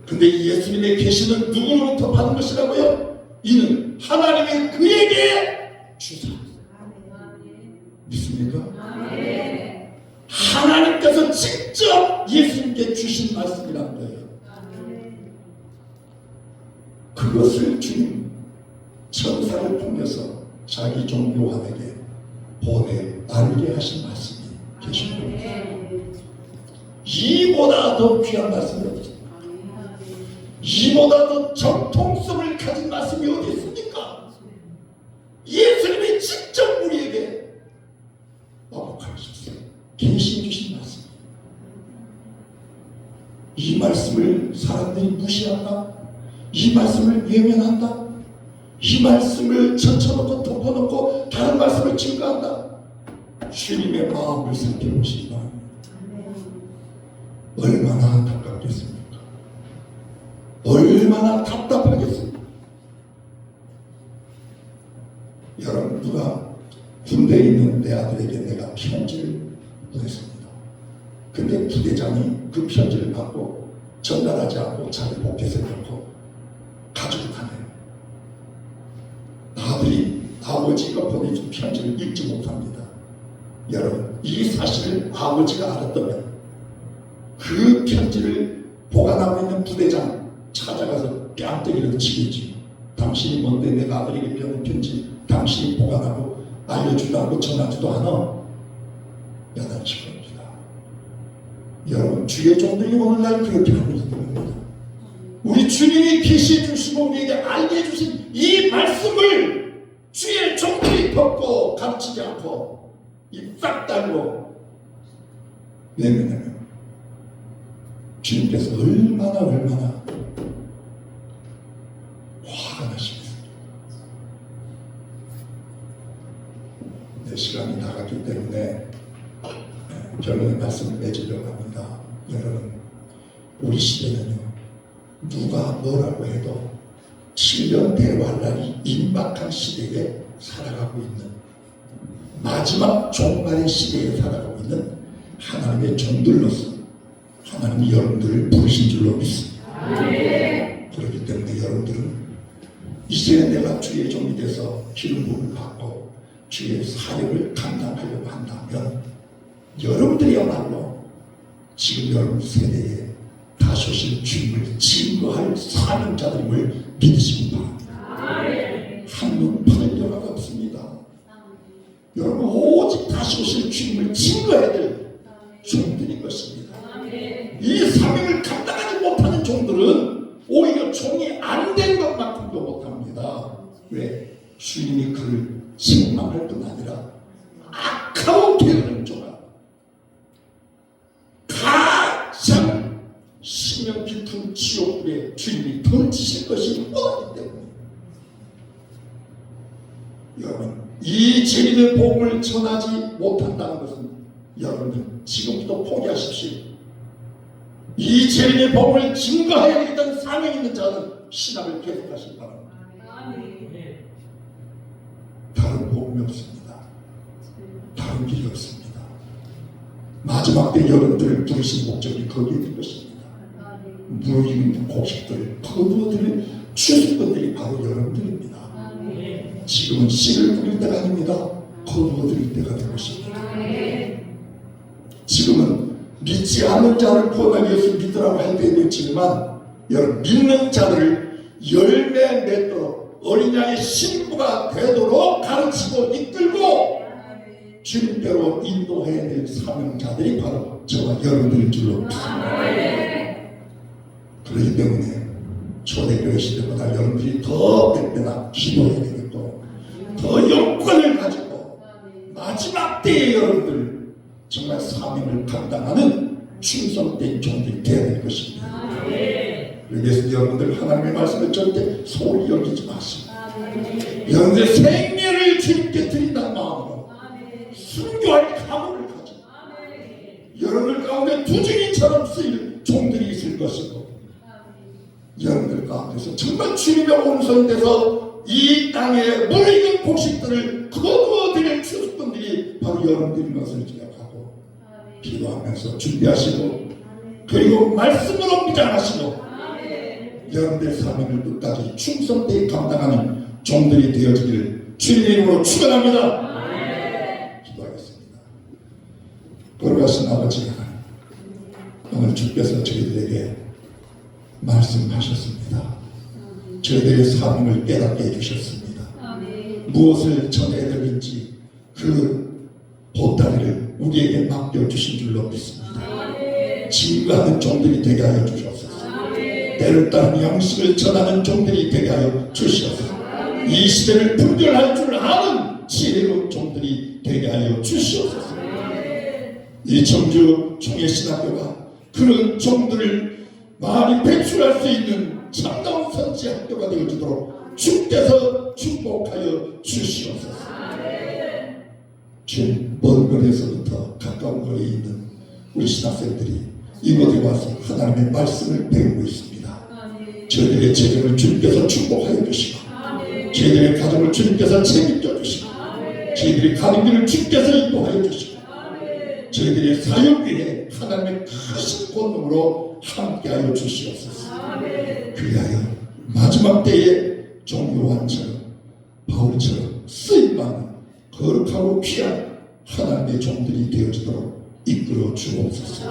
그런데 예수님의 계시는 누구로부터 받은 것이라고요? 이는 하나님이 그에게 주사. 믿습니까? 하나님께서 직접 예수님께 주신 말씀이란 거예요. 그것을 주님 천사를 통해서 자기 종 요한에게 보내 알게 하신 말씀이 계십니다. 이보다 더 귀한 말씀이 없습니다. 이보다 더 정통성을 가진 말씀이 어디 있습니까? 예수님이 직접 우리에게 마법하셨어요. 계시 주신 말씀. 이 말씀을 사람들이 무시한다? 이 말씀을 외면한다? 이 말씀을 젖혀놓고 덮어놓고 다른 말씀을 증거한다? 주님의 마음을 살펴보시기 바랍니다. 얼마나 안타깝겠습니까? 얼마나 답답하겠습니까? 여러분 누가 군대에 있는 내 아들에게 내가 편지를 보냈습니다. 근데 부대장이 그 편지를 받고 전달하지 않고 자기 포켓에 넣고 가지고 다녀요. 아들이 아버지가 보내준 편지를 읽지 못합니다. 여러분 이 사실을 아버지가 알았다면 그 편지를 보관하고 있는 부대장 찾아가서 뺨때기를 치겠지. 당신이 뭔데 내가 아들에게 배운 편지 당신이 보관하고 알려주도 않고 전하지도 않아. 야단칠 겁니다. 여러분 주의 종들이 오늘날 그렇게 하고 있는 겁니다. 우리 주님이 계시해 주시고 우리에게 알게 해주신 이 말씀을 주의 종들이 덮고 가르치지 않고 싹 달고 내면하면 주님께서 얼마나 화가 나시겠습니까? 시간이 나갔기 때문에 결론의 말씀을 맺으려고 합니다. 여러분, 우리 시대는요, 누가 뭐라고 해도 7년 대환란이 임박한 시대에 살아가고 있는, 마지막 종말의 시대에 살아가고 있는 하나님의 종들로서 하나님이 여러분들을 부르신 줄로 믿습니다. 그렇기 때문에 여러분들은 이제 내가 주의 종이 돼서 기름 부음을 받고 주의 사역을 감당하려고 한다면 여러분들이야말로 지금 여러분 세대에 다시 오실 주님을 증거할 사명자들임을 믿으시기 바랍니다. 한눈 팔 여가가 없습니다. 여러분 오직 다시 오실 주님을 증거해야 될 종들인 것입니다. 이 사명을 감당하지 못하는 종들은 오히려 종이 안 된 것만큼도 못합니다. 왜? 주님이 그를 책망할 뿐 아니라 악하고 게으른 종아, 가장 심령 깊은 지옥불에 주님이 던지실 것이 뻔하기 때문에 여러분, 이 재미있는 복음을 전하지 못한다는 것은 여러분들 지금부터 포기하십시오. 이 재미있는 복음을 증거해야 되겠다는 사명이 있는 자는 신앙을 계속하시기 바랍니다. 다른 복음이 없습니다. 다른 길이 없습니다. 마지막 때 여러분들을 부르신 목적이 거기에 있는 것입니다. 무익은 곡식들, 거두어들을 추수꾼들이 바로 여러분들입니다. 지금은 씨를 뿌릴 때가 아닙니다. 거두어드릴 때가 된 것입니다. 지금은 믿지 않는 자를 구원하기 위해서 믿으라고 할 때도 있지만 여러분, 믿는 자들을 열매 맺도록 어린 양의 신부가 되도록 가르치고 이끌고 주님께로 인도해야 될 사명자들이 바로 저와 여러분들인 줄로 믿습니다. 그렇기 때문에 초대교회 시대보다 여러분들이 더 100배나 기도해야 되겠고 더 여건을 가지고 마지막 때에 여러분들 정말 사명을 감당하는 충성된 종들이 되어야 될 것입니다. 그래서 여러분들 하나님의 말씀을 절대 소홀히 여기지 마시고 여러분들의 생명을 주님께 드린다는 마음으로 순교할 각오를 가지고 여러분들 가운데 두증이처럼 쓰일 종들이 있을 것이고 여러분들 가운데서 정말 주님의 온손이 돼서 이 땅에 무익은 곡식들을 거두어드릴 추수꾼들이 바로 여러분들인 것을 기억하고 기도하면서 준비하시고 그리고 말씀으로 무장하시고 여러분들의 사명을 끝까지 충성되게 감당하는 종들이 되어지기를 주님의 이름으로 축원합니다. 기도하겠습니다. 거룩하신 아버지 하나님, 오늘 주께서 저희들에게 말씀하셨습니다. 저희들의 사명을 깨닫게 해주셨습니다. 무엇을 전해야 되는지 그 보따리를 우리에게 맡겨주신 줄로 믿습니다. 증거하는 종들이 되게 하여 주셨소서. 때를 따른 양식을 전하는 종들이 되게 하여 주시옵소서. 이 시대를 분별할 줄 아는 지혜로운 종들이 되게 하여 주시옵소서. 이 청주 총회신학교가 그런 종들을 많이 배출할 수 있는 참다운 선지 학교가 되어주도록 주께서 축복하여 주시옵소서. 주님, 먼 거리에서부터 가까운 거리에 있는 우리 신학생들이 이곳에 와서 하나님의 말씀을 배우고 있습니다. 저희들의 재정을 주님께서 축복하여 주시고 저희들의 가정을 주님께서 책임져 주시고 저희들의 가는 길을 주님께서 인도하여 주시고 저희들의 사역 위에 하나님의 크신 권능으로 함께하여 주시옵소서. 그리하여 마지막 때에 종 요한처럼 바울처럼 쓰임받는 거룩하고 귀한 하나님의 종들이 되어지도록 이끌어 주옵소서.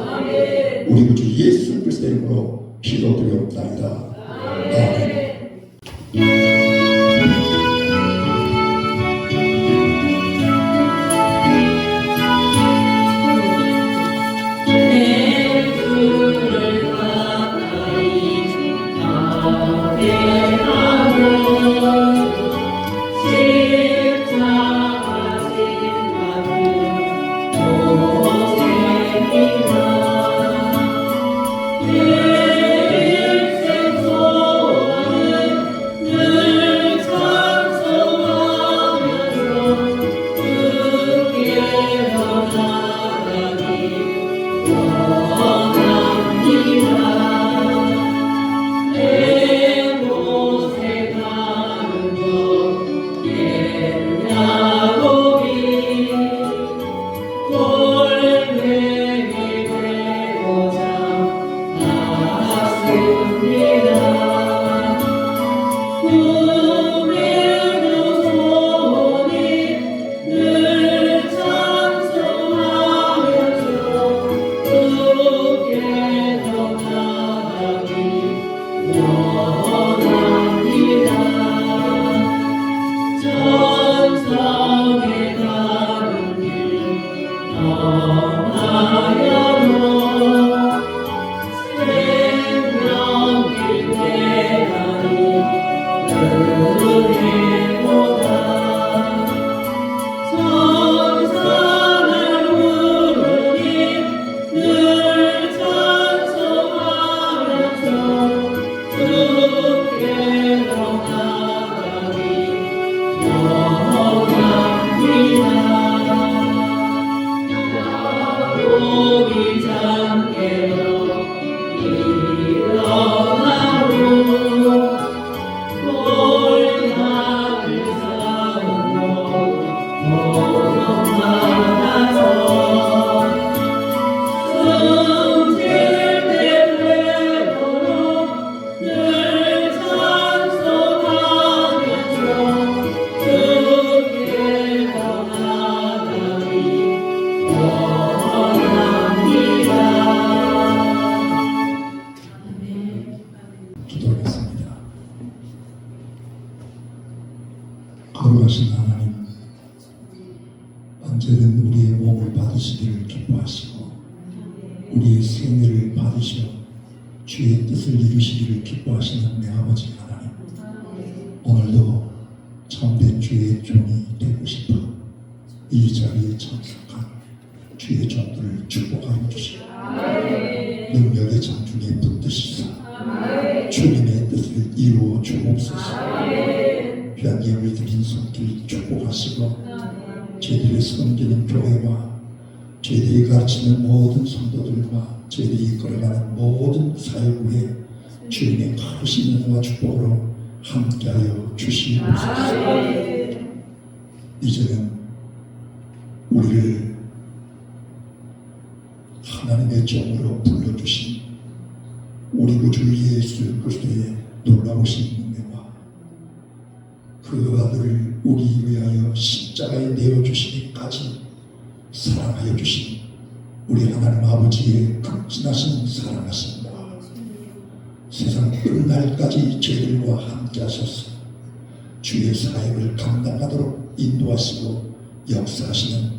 우리 구주 예수 그리스도의 이름으로 기도드리옵나이다. 아멘. 내 인생 소원을 기도하겠습니다. 거룩하신 하나님, 언제든 우리의 몸을 받으시기를 기뻐하시고 우리의 생애를 받으시어 주의 뜻을 이루시기를 기뻐하시는 내 아버지 하나님, 오늘도 참된 주의 종이 되고 싶어 이 자리에 참석한 주의 종들을 축복하여 주시고 능력의 장중에 붙드시사 주님의 뜻을 이루어 주옵소서. 귀한 예물 드린 손길 축복하시고 저희들이 섬기는 교회와 저희들이 가르치는 모든 성도들과 저희들이 걸어가는 모든 사역에 주님의 크신 은혜와 축복으로 함께하여 주시옵소서. 이제는 우리를 하나님의 종으로 불러주신 우리 구주 예수 그리스도의 놀라우신 은혜와 그 아들을 우리 위하여 십자가에 내어주시기까지 사랑하여 주신 우리 하나님 아버지의 극진하신 사랑하심과 세상 끝날까지 저희들과 함께 하셔서 주의 사역을 감당하도록 인도하시고 역사하시는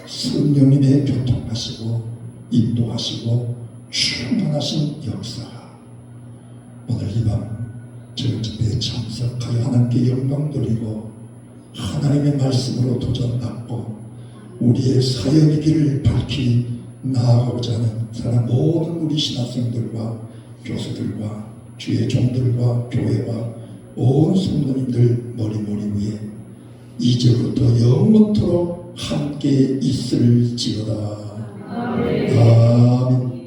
성령님의 교통하시고 인도하시고 충만하신 역사, 오늘 이 밤 저녁집회에 참석하여 하나님께 영광 돌리고 하나님의 말씀으로 도전받고 우리의 사역의 길을 밝히 나아가고자 하는 사람 모든 우리 신학생들과 교수들과 주의 종들과 교회와 온 성도님들 머리머리 위에 이제부터 영원토록 함께 있을지어다. 아멘.